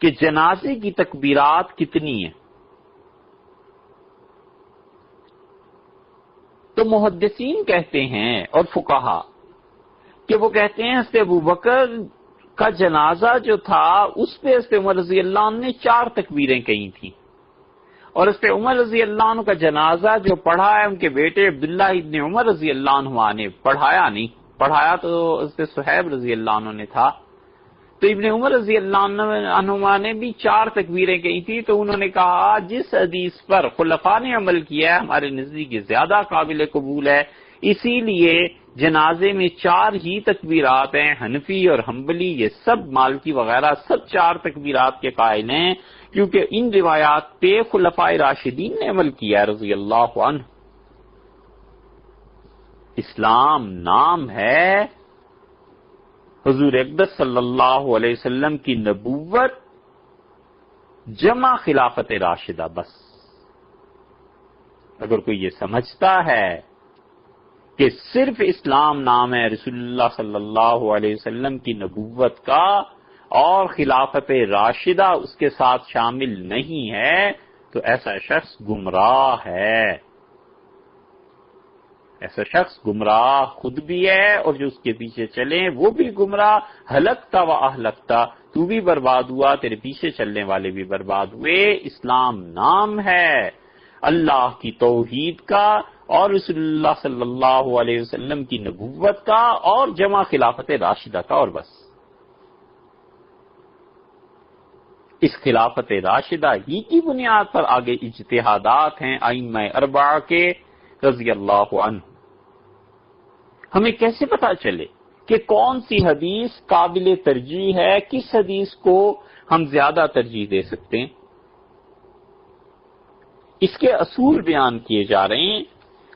کہ جنازے کی تکبیرات کتنی ہیں، تو محدثین کہتے ہیں اور فقہا کہ وہ کہتے ہیں حضرت ابوبکر کا جنازہ جو تھا اس پہ حضرت عمر رضی اللہ عنہ نے 4 تکبیریں کہی تھیں، اور حضرت عمر رضی اللہ عنہ کا جنازہ جو پڑھا ہے ان کے بیٹے عبداللہ ابن عمر رضی اللہ عنہ نے پڑھایا نہیں، پڑھایا تو حضرت صہیب رضی اللہ عنہ نے تھا، تو ابن عمر رضی اللہ عنہ نے بھی 4 تکبیریں کہی تھی۔ تو انہوں نے کہا جس حدیث پر خلفاء نے عمل کیا ہے ہمارے نزدیک زیادہ قابل قبول ہے، اسی لیے جنازے میں 4 ہی تکبیرات ہیں۔ حنفی اور حنبلی یہ سب، مالکی وغیرہ سب 4 تکبیرات کے قائل ہیں، کیونکہ ان روایات پہ خلفاء راشدین نے عمل کیا ہے رضی اللہ عنہ۔ اسلام نام ہے، حضور اقدس صلی اللہ علیہ وسلم کی نبوت جمع خلافت راشدہ، بس اگر کوئی یہ سمجھتا ہے کہ صرف اسلام نام ہے رسول اللہ صلی اللہ علیہ وسلم کی نبوت کا اور خلافت راشدہ اس کے ساتھ شامل نہیں ہے، تو ایسا شخص گمراہ ہے، ایسا شخص گمراہ خود بھی ہے اور جو اس کے پیچھے چلیں وہ بھی گمراہ۔ ہلکتا و اہلکتا، تو بھی برباد ہوا، تیرے پیچھے چلنے والے بھی برباد ہوئے۔ اسلام نام ہے اللہ کی توحید کا اور رسول اللہ صلی اللہ علیہ وسلم کی نبوت کا اور جمع خلافت راشدہ کا، اور بس اس خلافت راشدہ ہی کی بنیاد پر آگے اجتہادات ہیں ائمہ اربعہ کے رضی اللہ عنہ۔ ہمیں کیسے پتا چلے کہ کون سی حدیث قابل ترجیح ہے، کس حدیث کو ہم زیادہ ترجیح دے سکتے ہیں؟ اس کے اصول بیان کیے جا رہے ہیں،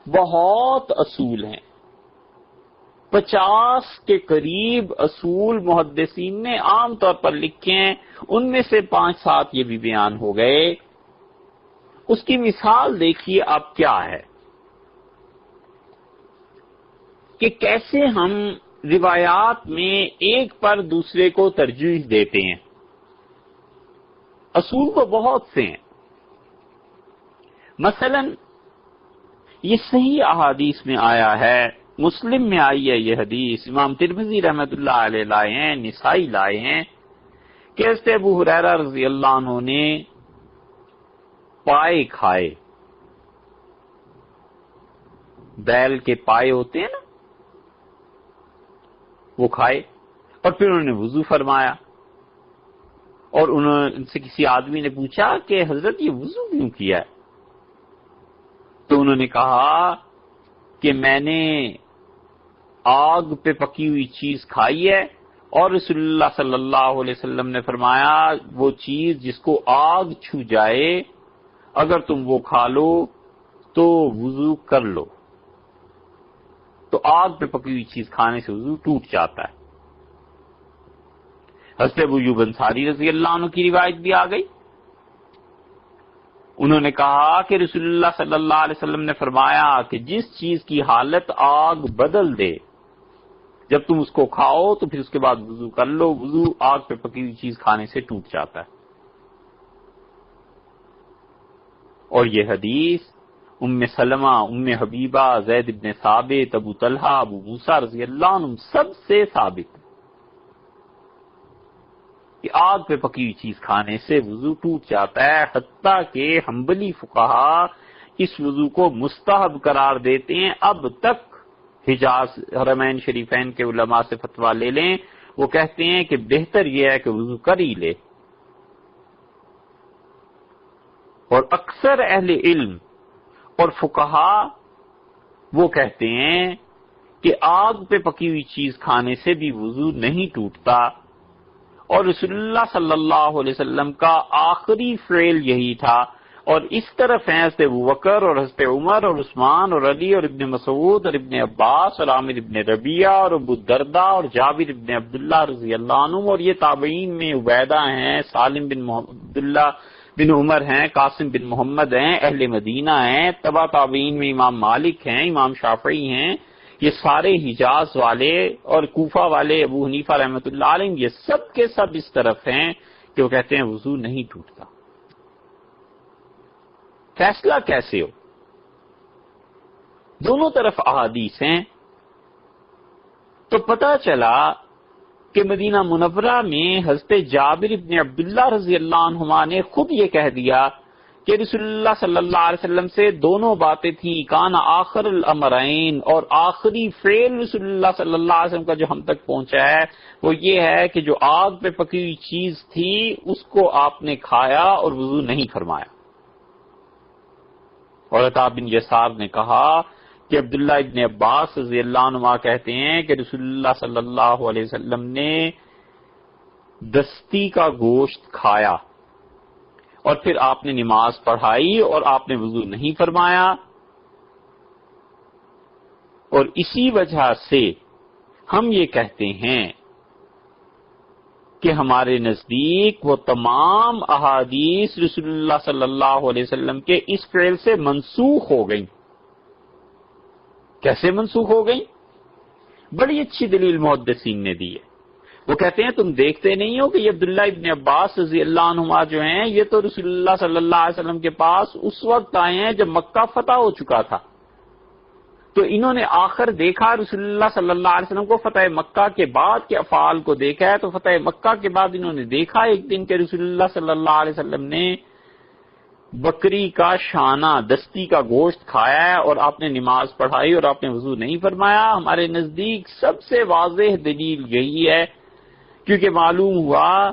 بہت اصول ہیں، 50 کے قریب اصول محدثین نے عام طور پر لکھے ہیں، ان میں سے 5-7 یہ بھی بیان ہو گئے۔ اس کی مثال دیکھیے اب کیا ہے کہ کیسے ہم روایات میں ایک پر دوسرے کو ترجیح دیتے ہیں۔ اصول تو بہت سے ہیں، مثلا یہ صحیح احادیث میں آیا ہے، مسلم میں آئی ہے یہ حدیث، امام ترمذی رحمۃ اللہ علیہ لائے ہیں، نسائی لائے ہیں، کہ حضرت ابو ہریرہ رضی اللہ عنہ نے پائے کھائے، بیل کے پائے ہوتے ہیں نا، وہ کھائے، اور پھر انہوں نے وضو فرمایا، اور ان سے کسی آدمی نے پوچھا کہ حضرت یہ وضو کیوں کیا ہے؟ تو انہوں نے کہا کہ میں نے آگ پہ پکی ہوئی چیز کھائی ہے، اور رسول اللہ صلی اللہ علیہ وسلم نے فرمایا وہ چیز جس کو آگ چھو جائے اگر تم وہ کھا لو تو وضو کر لو، تو آگ پہ پکی ہوئی چیز کھانے سے وضو ٹوٹ جاتا ہے۔ حضرت ابو ایوب انصاری رضی اللہ عنہ کی روایت بھی آ گئی، انہوں نے کہا کہ رسول اللہ صلی اللہ علیہ وسلم نے فرمایا کہ جس چیز کی حالت آگ بدل دے، جب تم اس کو کھاؤ تو پھر اس کے بعد وضو کر لو، وضو آگ پہ پکی ہوئی چیز کھانے سے ٹوٹ جاتا ہے۔ اور یہ حدیث ام سلمہ، ام حبیبہ، زید بن ثابت، ابو طلحہ، ابو موسیٰ رضی اللہ عنہ سب سے ثابت کہ آگ پہ پکی ہوئی چیز کھانے سے وضو ٹوٹ جاتا ہے، حتیٰ کہ حنبلی فقہا اس وضو کو مستحب قرار دیتے ہیں۔ اب تک حجاز حرمین شریفین کے علماء سے فتویٰ لے لیں، وہ کہتے ہیں کہ بہتر یہ ہے کہ وضو کر ہی لے، اور اکثر اہل علم اور فقہا وہ کہتے ہیں کہ آگ پہ پکی ہوئی چیز کھانے سے بھی وضو نہیں ٹوٹتا، اور رسول اللہ صلی اللہ علیہ وسلم کا آخری فعل یہی تھا، اور اس طرف ہیں حضرت ابوبکر اور حضرت عمر اور عثمان اور علی اور ابن مسعود اور ابن عباس اور عامر ابن ربیعہ اور ابو الدرداء اور جابر ابن عبداللہ رضی اللہ عنہ، اور یہ تابعین میں عبیدہ ہیں، سالم بن عبداللہ بن عمر ہیں، قاسم بن محمد ہیں، اہل مدینہ ہیں، تبع تابعین میں امام مالک ہیں، امام شافعی ہیں، یہ سارے حجاز والے اور کوفہ والے ابو حنیفہ رحمۃ اللہ علیہ یہ سب کے سب اس طرف ہیں کہ وہ کہتے ہیں وضو نہیں ٹوٹتا. فیصلہ کیسے ہو؟ دونوں طرف احادیث ہیں. تو پتہ چلا کہ مدینہ منورہ میں حضرت جابر بن عبداللہ رضی اللہ عنہما نے خود یہ کہہ دیا کہ رسول اللہ صلی اللہ علیہ وسلم سے دونوں باتیں تھیں. کان آخر الامرین، اور آخری فعل رسول اللہ صلی اللہ علیہ وسلم کا جو ہم تک پہنچا ہے وہ یہ ہے کہ جو آگ پہ پکی ہوئی چیز تھی اس کو آپ نے کھایا اور وضو نہیں فرمایا. اور عطا بن یسار نے کہا کہ عبداللہ ابن عباس رضی اللہ عنہ کہتے ہیں کہ رسول اللہ صلی اللہ علیہ وسلم نے دستی کا گوشت کھایا اور پھر آپ نے نماز پڑھائی اور آپ نے وضو نہیں فرمایا، اور اسی وجہ سے ہم یہ کہتے ہیں کہ ہمارے نزدیک وہ تمام احادیث رسول اللہ صلی اللہ علیہ وسلم کے اس فعل سے منسوخ ہو گئیں. کیسے منسوخ ہو گئیں؟ بڑی اچھی دلیل محدثین نے دی ہے. وہ کہتے ہیں تم دیکھتے نہیں ہو کہ یہ عبداللہ ابن عباس رضی اللہ عنہما جو ہیں یہ تو رسول اللہ صلی اللہ علیہ وسلم کے پاس اس وقت آئے ہیں جب مکہ فتح ہو چکا تھا، تو انہوں نے آخر دیکھا رسول اللہ صلی اللہ علیہ وسلم کو فتح مکہ کے بعد کے افعال کو دیکھا ہے. تو فتح مکہ کے بعد انہوں نے دیکھا ایک دن کہ رسول اللہ صلی اللہ علیہ وسلم نے بکری کا شانہ دستی کا گوشت کھایا ہے اور آپ نے نماز پڑھائی اور آپ نے وضو نہیں فرمایا. ہمارے نزدیک سب سے واضح دلیل یہی ہے، کیونکہ معلوم ہوا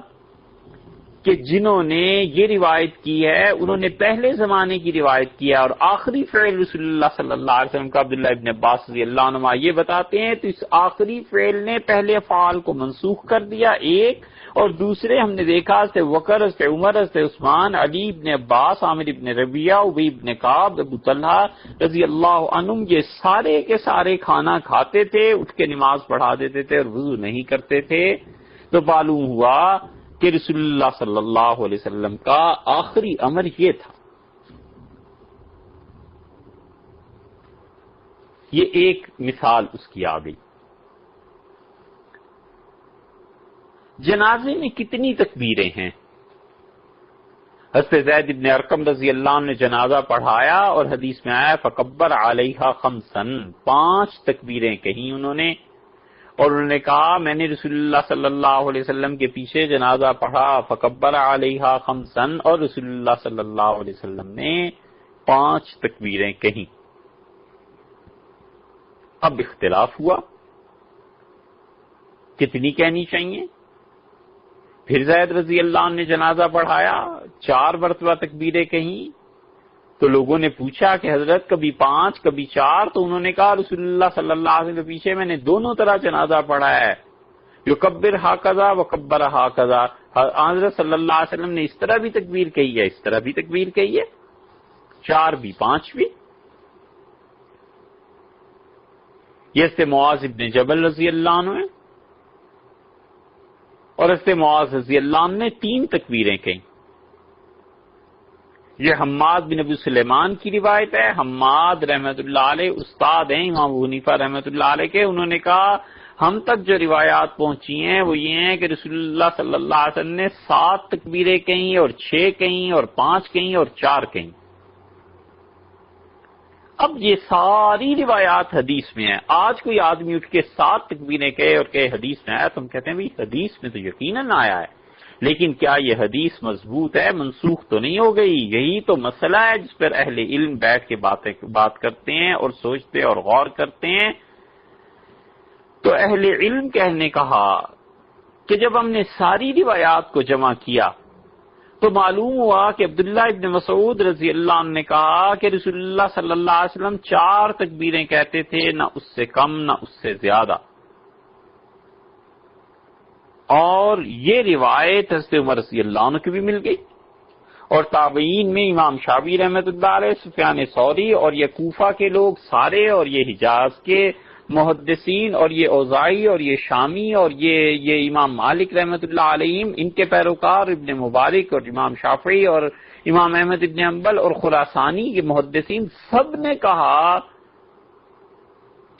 کہ جنہوں نے یہ روایت کی ہے انہوں نے پہلے زمانے کی روایت کیا، اور آخری فعل رسول اللہ صلی اللہ علیہ وسلم کا عبداللہ ابن عباس رضی اللہ عنہ یہ بتاتے ہیں. تو اس آخری فعل نے پہلے افعال کو منسوخ کر دیا ایک، اور دوسرے ہم نے دیکھا حضرت بکر، حضرت عمر، حضرت عثمان، علی ابن عباس، عامر ابن ربیعہ، ابی ابن کعب، ابو طلحہ رضی اللہ عنہم یہ سارے کے سارے کھانا کھاتے تھے، اٹھ کے نماز پڑھا دیتے تھے اور وضو نہیں کرتے تھے. تو معلوم ہوا کہ رسول اللہ صلی اللہ علیہ وسلم کا آخری امر یہ تھا. یہ ایک مثال اس کی آ گئی. جنازے میں کتنی تکبیریں ہیں؟ حضرت زید بن ارقم رضی اللہ عنہ نے جنازہ پڑھایا اور حدیث میں آیا فکبر علیہا خمسن، 5 تکبیریں کہیں انہوں نے، اور انہوں نے کہا میں نے رسول اللہ صلی اللہ علیہ وسلم کے پیچھے جنازہ پڑھا فکبر علیہا خمسن، اور رسول اللہ صلی اللہ علیہ وسلم نے 5 تکبیریں کہیں. اب اختلاف ہوا کتنی کہنی چاہیے. پھر زید رضی اللہ عنہ نے جنازہ پڑھایا، 4 مرتبہ تکبیریں کہیں. تو لوگوں نے پوچھا کہ حضرت کبھی 5 کبھی 4، تو انہوں نے کہا رسول اللہ صلی اللہ علیہ وسلم کے پیچھے میں نے دونوں طرح جنازہ پڑھا ہے، یکبر ہاکذا وکبر ہاکذا. حضرت صلی اللہ علیہ وسلم نے اس طرح بھی تکبیر کہی ہے، اس طرح بھی تکبیر کہی ہے، 4 بھی 5 بھی. یہ سے معاذ ابن جبل رضی اللہ عنہ ہے، اور اس سے معاذ رضی اللہ عنہ نے 3 تکبیریں کہیں. یہ حماد بن ابو سلیمان کی روایت ہے. حماد رحمت اللہ علیہ استاد ہیں امام ابو حنیفہ رحمت اللہ علیہ کے. انہوں نے کہا ہم تک جو روایات پہنچی ہیں وہ یہ ہیں کہ رسول اللہ صلی اللہ علیہ وسلم نے 7 تکبیریں کہیں اور 6 کہیں اور 5 کہیں اور 4 کہیں. اب یہ ساری روایات حدیث میں ہیں. آج کوئی آدمی اٹھ کے 7 تکبیریں کہے اور کہ حدیث میں آیا، تو ہم کہتے ہیں بھئی حدیث میں تو یقیناً آیا ہے، لیکن کیا یہ حدیث مضبوط ہے، منسوخ تو نہیں ہو گئی؟ یہی تو مسئلہ ہے جس پر اہل علم بیٹھ کے بات کرتے ہیں اور سوچتے اور غور کرتے ہیں. تو اہل علم کہنے کہا کہ جب ہم نے ساری روایات کو جمع کیا تو معلوم ہوا کہ عبداللہ ابن مسعود رضی اللہ عنہ نے کہا کہ رسول اللہ صلی اللہ علیہ وسلم 4 تکبیریں کہتے تھے، نہ اس سے کم نہ اس سے زیادہ. اور یہ روایت حضرت عمر رضی اللہ عنہ کی بھی مل گئی. اور تابعین میں امام شافعی رحمۃ اللہ علیہ، سفیان ثوری اور یہ کوفہ کے لوگ سارے، اور یہ حجاز کے محدثین، اور یہ اوزاعی اور یہ شامی اور یہ امام مالک رحمۃ اللہ علیہم، ان کے پیروکار ابن مبارک اور امام شافعی اور امام احمد ابن حنبل اور خراسانی کے محدثین، سب نے کہا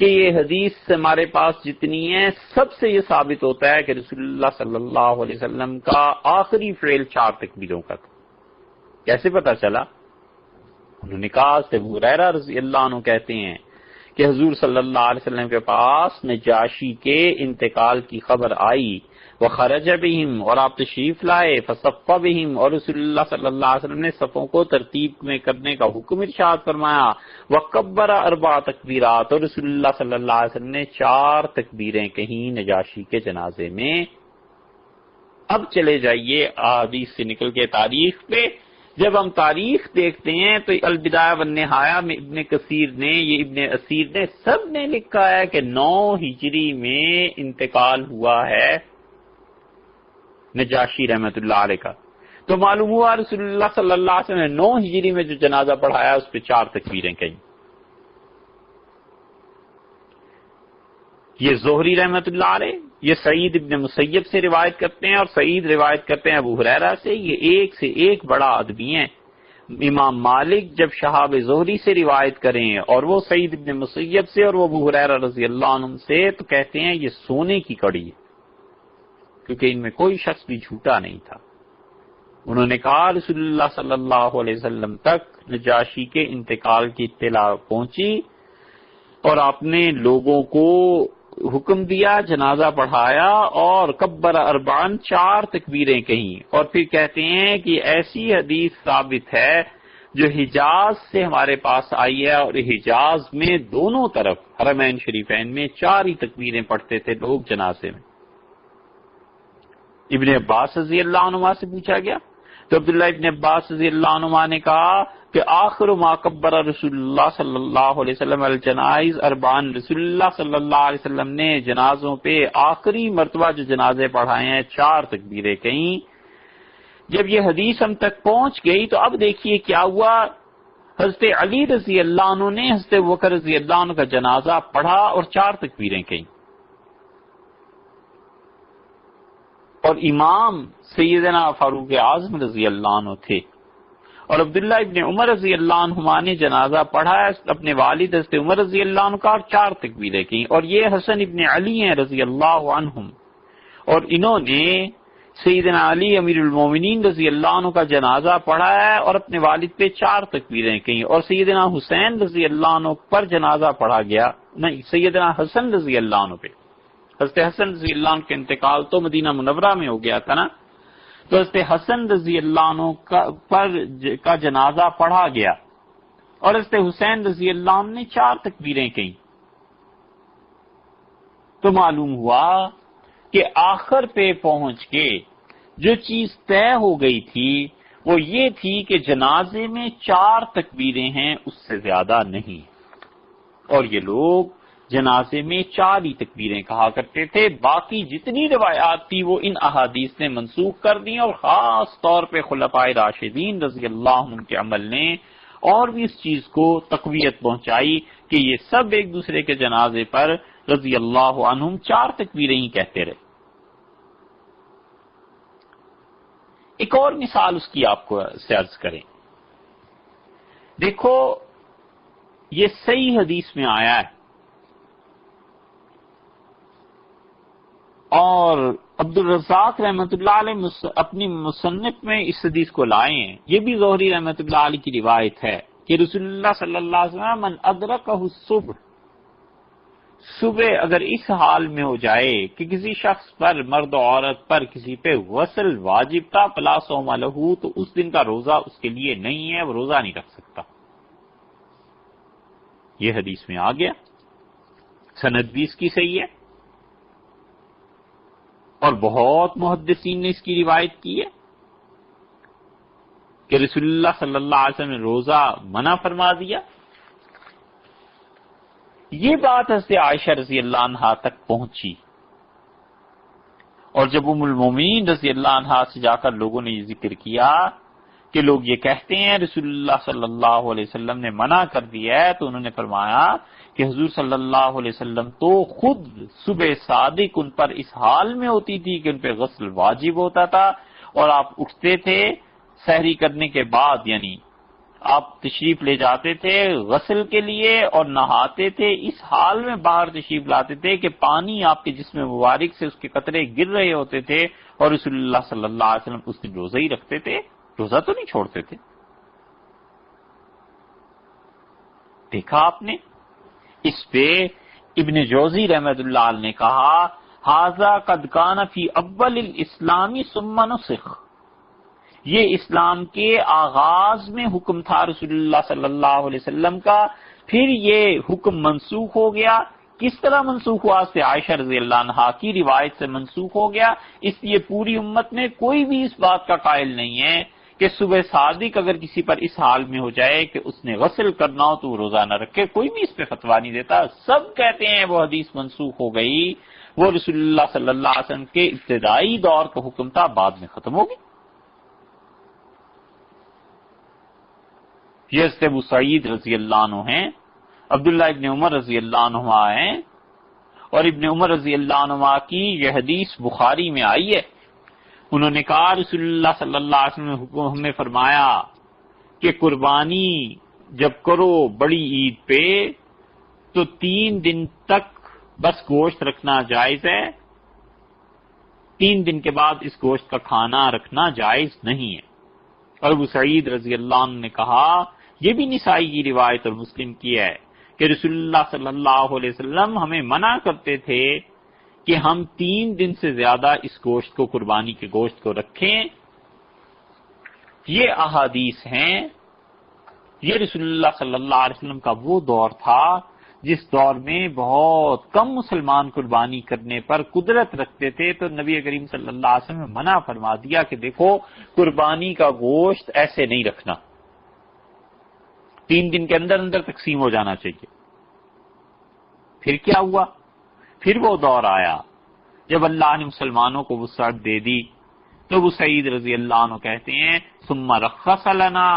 کہ یہ حدیث ہمارے پاس جتنی ہے سب سے یہ ثابت ہوتا ہے کہ رسول اللہ صلی اللہ علیہ وسلم کا آخری فعل 4 تکبیروں کا تھا۔ کیسے پتا چلا؟ انہوں نے کہا کہ ابو ہریرہ رضی اللہ عنہ کہتے ہیں کہ حضور صلی اللہ علیہ وسلم کے پاس نجاشی کے انتقال کی خبر آئی، وخرج بہم، اور آپ تشریف لائے، فصف بہم، اور رسول اللہ صلی اللہ علیہ وسلم نے صفوں کو ترتیب میں کرنے کا حکم ارشاد فرمایا، وکبر 4 تکبیرات، اور رسول اللہ صلی اللہ علیہ وسلم نے 4 تکبیریں کہیں نجاشی کے جنازے میں۔ اب چلے جائیے احادیث سے نکل کے تاریخ پہ۔ جب ہم تاریخ دیکھتے ہیں تو البدایہ والنہایہ میں ابن کثیر نے، یہ ابن اسیر نے، سب نے لکھا ہے کہ 9 ہجری میں انتقال ہوا ہے نجاشی رحمت اللہ علیہ کا۔ تو معلوم ہوا رسول اللہ صلی اللہ علیہ وسلم نے 9 ہجری میں جو جنازہ پڑھایا اس پہ 4 تکبیریں کہیں۔ یہ زہری رحمت اللہ علیہ، یہ سعید ابن مسیب سے روایت کرتے ہیں، اور سعید روایت کرتے ہیں ابو ہریرہ سے۔ یہ ایک سے ایک بڑا آدمی ہیں۔ امام مالک جب شہاب زہری سے روایت کریں اور وہ سعید ابن مسیب سے اور وہ ابو ہریرہ رضی اللہ عنہ سے، تو کہتے ہیں یہ سونے کی کڑی ہے، کیونکہ ان میں کوئی شخص بھی جھوٹا نہیں تھا۔ انہوں نے کہا رسول اللہ صلی اللہ علیہ وسلم تک نجاشی کے انتقال کی اطلاع پہنچی اور آپ نے لوگوں کو حکم دیا، جنازہ پڑھایا اور کبر 4 تکبیریں کہیں، اور پھر کہتے ہیں کہ ایسی حدیث ثابت ہے جو حجاز سے ہمارے پاس آئی ہے، اور حجاز میں دونوں طرف حرمین شریفین میں 4 ہی تکبیریں پڑھتے تھے لوگ جنازے میں۔ ابن عباس رضی اللہ عنہما سے پوچھا گیا تو عبداللہ ابن عباس رضی اللہ عنہما نے کہا کہ آخر ما کبر رسول اللہ صلی اللہ علیہ وسلم الجنائز 4، رسول اللہ صلی اللہ علیہ وسلم نے جنازوں پہ آخری مرتبہ جو جنازے پڑھائے ہیں 4 تکبیریں کہیں۔ جب یہ حدیث ہم تک پہنچ گئی تو اب دیکھیے کیا ہوا۔ حضرت علی رضی اللہ عنہ نے حضرت بکر رضی اللہ عنہ کا جنازہ پڑھا اور 4 تکبیریں کہیں، اور امام سیدنا فاروق اعظم رضی اللہ عنہ تھے، اور عبداللہ ابن عمر رضی اللہ عنہما نے جنازہ پڑھا اپنے والد حضرت عمر رضی اللہ عنہ کا اور 4 تکبیریں کی، اور یہ حسن ابن علی ہیں رضی اللہ عنہم، اور انہوں نے سیدنا علی امیر المومنین رضی اللہ عنہ کا جنازہ پڑھا ہے اور اپنے والد پہ 4 تکبیریں کی، اور سیدنا حسین رضی اللہ عنہ پر جنازہ پڑھا گیا، نہیں سیدنا حسن رضی اللہ عنہ پہ۔ حضرت حسن رضی اللہ عنہ کا انتقال تو مدینہ منورہ میں ہو گیا تھا نا، تو حضرت حسن رضی اللہ عنہ کا جنازہ پڑھا گیا، اور حضرت حسین رضی اللہ عنہ نے 4 تکبیریں کہیں۔ تو معلوم ہوا کہ آخر پہ پہنچ کے جو چیز طے ہو گئی تھی وہ یہ تھی کہ جنازے میں 4 تکبیریں ہیں، اس سے زیادہ نہیں، اور یہ لوگ جنازے میں 4 ہی تکبیریں کہا کرتے تھے۔ باقی جتنی روایات تھی وہ ان احادیث نے منسوخ کر دی، اور خاص طور پہ خلفائے راشدین رضی اللہ عنہ کے عمل نے اور بھی اس چیز کو تقویت پہنچائی کہ یہ سب ایک دوسرے کے جنازے پر رضی اللہ عنہم 4 تکبیریں ہی کہتے رہے۔ ایک اور مثال اس کی آپ کو عرض کریں، دیکھو یہ صحیح حدیث میں آیا ہے، اور عبد الرزاق رحمت اللہ علیہ اپنی مصنف میں اس حدیث کو لائے ہیں، یہ بھی زہری رحمت اللہ علیہ کی روایت ہے کہ رسول اللہ صلی اللہ علیہ وسلم من ادرکہ الصبح، صبح اگر اس حال میں ہو جائے کہ کسی شخص پر، مرد و عورت پر کسی پہ غسل واجب تھا، فلا صوم لہ، تو اس دن کا روزہ اس کے لیے نہیں ہے، وہ روزہ نہیں رکھ سکتا۔ یہ حدیث میں آ گیا، سند بھی اس کی صحیح ہے، اور بہت محدثین نے اس کی روایت کی ہے کہ رسول اللہ صلی اللہ علیہ وسلم نے روزہ منع فرما دیا۔ یہ بات حضرت عائشہ رضی اللہ عنہا تک پہنچی، اور جب ام المومنین رضی اللہ عنہا سے جا کر لوگوں نے یہ ذکر کیا کہ لوگ یہ کہتے ہیں رسول اللہ صلی اللہ علیہ وسلم نے منع کر دیا ہے، تو انہوں نے فرمایا کہ حضور صلی اللہ علیہ وسلم تو خود صبح صادق ان پر اس حال میں ہوتی تھی کہ ان پہ غسل واجب ہوتا تھا، اور آپ اٹھتے تھے سحری کرنے کے بعد، یعنی آپ تشریف لے جاتے تھے غسل کے لیے اور نہاتے تھے، اس حال میں باہر تشریف لاتے تھے کہ پانی آپ کے جسم مبارک سے اس کے قطرے گر رہے ہوتے تھے، اور رسول اللہ صلی اللہ علیہ وسلم اس دن روزہ ہی رکھتے تھے، روزہ تو نہیں چھوڑتے تھے۔ دیکھا آپ نے؟ اس پہ ابن جوزی رحمۃ اللہ علیہ نے کہا ھذا قد کان فی اول الاسلام ثم نسخ، یہ اسلام کے آغاز میں حکم تھا رسول اللہ صلی اللہ علیہ وسلم کا، پھر یہ حکم منسوخ ہو گیا۔ کس طرح منسوخ ہوا؟ سے عائشہ رضی اللہ عنہا کی روایت سے منسوخ ہو گیا۔ اس لیے پوری امت میں کوئی بھی اس بات کا قائل نہیں ہے کہ صبح صادق اگر کسی پر اس حال میں ہو جائے کہ اس نے غسل کرنا ہو تو وہ روزہ نہ رکھے، کوئی بھی اس پہ فتویٰ نہیں دیتا۔ سب کہتے ہیں وہ حدیث منسوخ ہو گئی، وہ رسول اللہ صلی اللہ علیہ وسلم کے ابتدائی دور کا حکم تھا، بعد میں ختم ہو گئی۔ یہ حضرت ابو سعید رضی اللہ عنہ ہیں، عبداللہ ابن عمر رضی اللہ عنہما ہیں، اور ابن عمر رضی اللہ عنہما کی یہ حدیث بخاری میں آئی ہے۔ انہوں نے کہا رسول اللہ صلی اللہ علیہ وسلم نے حکم ہمیں فرمایا کہ قربانی جب کرو بڑی عید پہ تو 3 دن تک بس گوشت رکھنا جائز ہے، 3 دن کے بعد اس گوشت کا کھانا رکھنا جائز نہیں ہے۔ اور ابو سعید رضی اللہ عنہ نے کہا، یہ بھی نسائی کی روایت اور مسلم کی ہے کہ رسول اللہ صلی اللہ علیہ وسلم ہمیں منع کرتے تھے کہ ہم 3 دن سے زیادہ اس گوشت کو، قربانی کے گوشت کو رکھیں۔ یہ احادیث ہیں، یہ رسول اللہ صلی اللہ علیہ وسلم کا وہ دور تھا جس دور میں بہت کم مسلمان قربانی کرنے پر قدرت رکھتے تھے، تو نبی کریم صلی اللہ علیہ وسلم نے منع فرما دیا کہ دیکھو قربانی کا گوشت ایسے نہیں رکھنا، 3 دن کے اندر اندر تقسیم ہو جانا چاہیے۔ پھر کیا ہوا؟ پھر وہ دور آیا جب اللہ نے مسلمانوں کو وسعت دے دی، تو ابو سعید رضی اللہ عنہ کہتے ہیں ثم رخص لنا،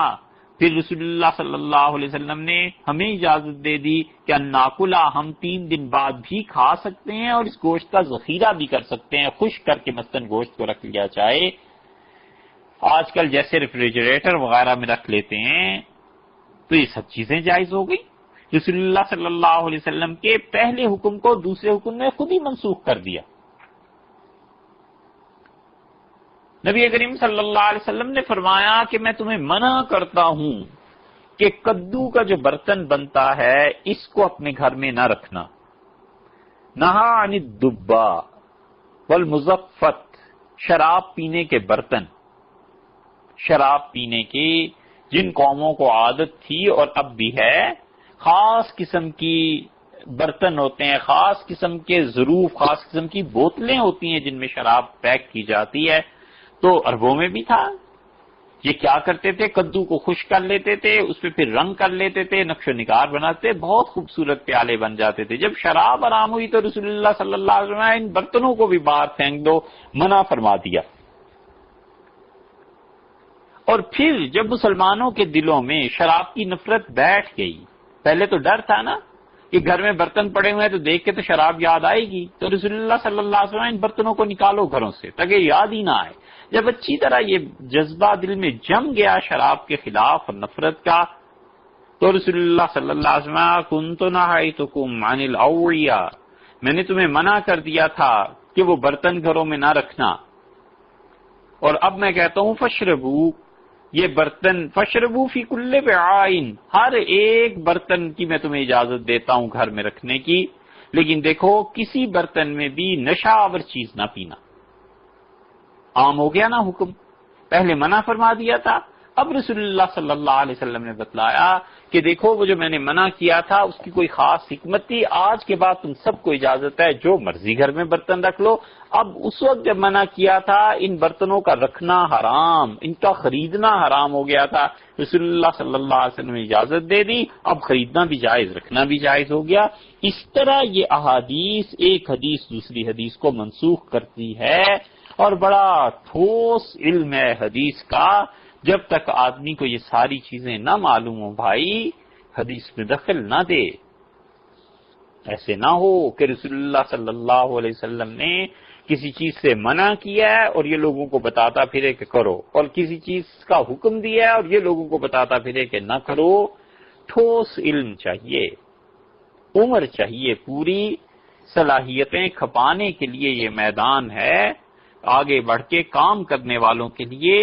پھر رسول اللہ صلی اللہ علیہ وسلم نے ہمیں اجازت دے دی کہ ناکلا، ہم 3 دن بعد بھی کھا سکتے ہیں اور اس گوشت کا ذخیرہ بھی کر سکتے ہیں، خشک کر کے مثلاً گوشت کو رکھ لیا جائے۔ آج کل جیسے ریفریجریٹر وغیرہ میں رکھ لیتے ہیں، تو یہ سب چیزیں جائز ہو گئی۔ رسول اللہ صلی اللہ علیہ وسلم کے پہلے حکم کو دوسرے حکم نے خود ہی منسوخ کر دیا۔ نبی کریم صلی اللہ علیہ وسلم نے فرمایا کہ میں تمہیں منع کرتا ہوں کہ کدو کا جو برتن بنتا ہے اس کو اپنے گھر میں نہ رکھنا۔ نہا عن الدبا والمزفت، شراب پینے کے برتن، شراب پینے کی جن قوموں کو عادت تھی اور اب بھی ہے، خاص قسم کی برتن ہوتے ہیں، خاص قسم کے ظروف، خاص قسم کی بوتلیں ہوتی ہیں جن میں شراب پیک کی جاتی ہے۔ تو عربوں میں بھی تھا، یہ کیا کرتے تھے، کدو کو خشک کر لیتے تھے، اس پہ پھر رنگ کر لیتے تھے، نقش و نگار بناتے، بہت خوبصورت پیالے بن جاتے تھے۔ جب شراب حرام ہوئی تو رسول اللہ صلی اللہ علیہ وسلم نے ان برتنوں کو بھی باہر پھینک دو، منع فرما دیا۔ اور پھر جب مسلمانوں کے دلوں میں شراب کی نفرت بیٹھ گئی، پہلے تو ڈر تھا نا کہ گھر میں برتن پڑے ہوئے ہیں تو دیکھ کے تو شراب یاد آئے گی، تو رسول اللہ صلی اللہ علیہ وسلم ان برتنوں کو نکالو گھروں سے تاکہ یاد ہی نہ آئے۔ جب اچھی طرح یہ جذبہ دل میں جم گیا شراب کے خلاف اور نفرت کا، تو رسول اللہ صلی اللہ علیہ وسلم کنت نہیتکم عن الاوعیہ، میں نے تمہیں منع کر دیا تھا کہ وہ برتن گھروں میں نہ رکھنا، اور اب میں کہتا ہوں فشربو، یہ برتن فشربو فی کل وعاء، ہر ایک برتن کی میں تمہیں اجازت دیتا ہوں گھر میں رکھنے کی، لیکن دیکھو کسی برتن میں بھی نشہ آور چیز نہ پینا۔ عام ہو گیا نا حکم، پہلے منع فرما دیا تھا، اب رسول اللہ صلی اللہ علیہ وسلم نے بتلایا کہ دیکھو وہ جو میں نے منع کیا تھا اس کی کوئی خاص حکمت تھی، آج کے بعد تم سب کو اجازت ہے جو مرضی گھر میں برتن رکھ لو۔ اب اس وقت جب منع کیا تھا ان برتنوں کا رکھنا حرام، ان کا خریدنا حرام ہو گیا تھا، رسول اللہ صلی اللہ علیہ وسلم نے اجازت دے دی، اب خریدنا بھی جائز، رکھنا بھی جائز ہو گیا۔ اس طرح یہ احادیث ایک حدیث دوسری حدیث کو منسوخ کرتی ہے، اور بڑا ٹھوس علم ہے حدیث کا، جب تک آدمی کو یہ ساری چیزیں نہ معلوم ہو بھائی حدیث میں دخل نہ دے۔ ایسے نہ ہو کہ رسول اللہ صلی اللہ علیہ وسلم نے کسی چیز سے منع کیا ہے اور یہ لوگوں کو بتاتا پھرے کہ کرو، اور کسی چیز کا حکم دیا ہے اور یہ لوگوں کو بتاتا پھرے کہ نہ کرو۔ ٹھوس علم چاہیے، عمر چاہیے، پوری صلاحیتیں کھپانے کے لیے یہ میدان ہے، آگے بڑھ کے کام کرنے والوں کے لیے،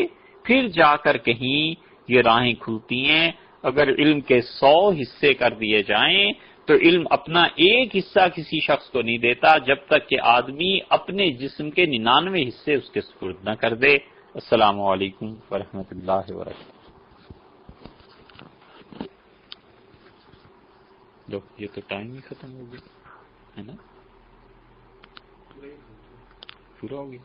پھر جا کر کہیں یہ راہیں کھلتی ہیں۔ اگر علم کے 100 حصے کر دیے جائیں تو علم اپنا ایک حصہ کسی شخص کو نہیں دیتا جب تک کہ آدمی اپنے جسم کے 99 حصے اس کے سپرد نہ کر دے۔ السلام علیکم ورحمۃ اللہ وبرکاتہ۔ یہ تو ٹائم ہی ختم ہو گیا ہے نا، پورا ہو گیا۔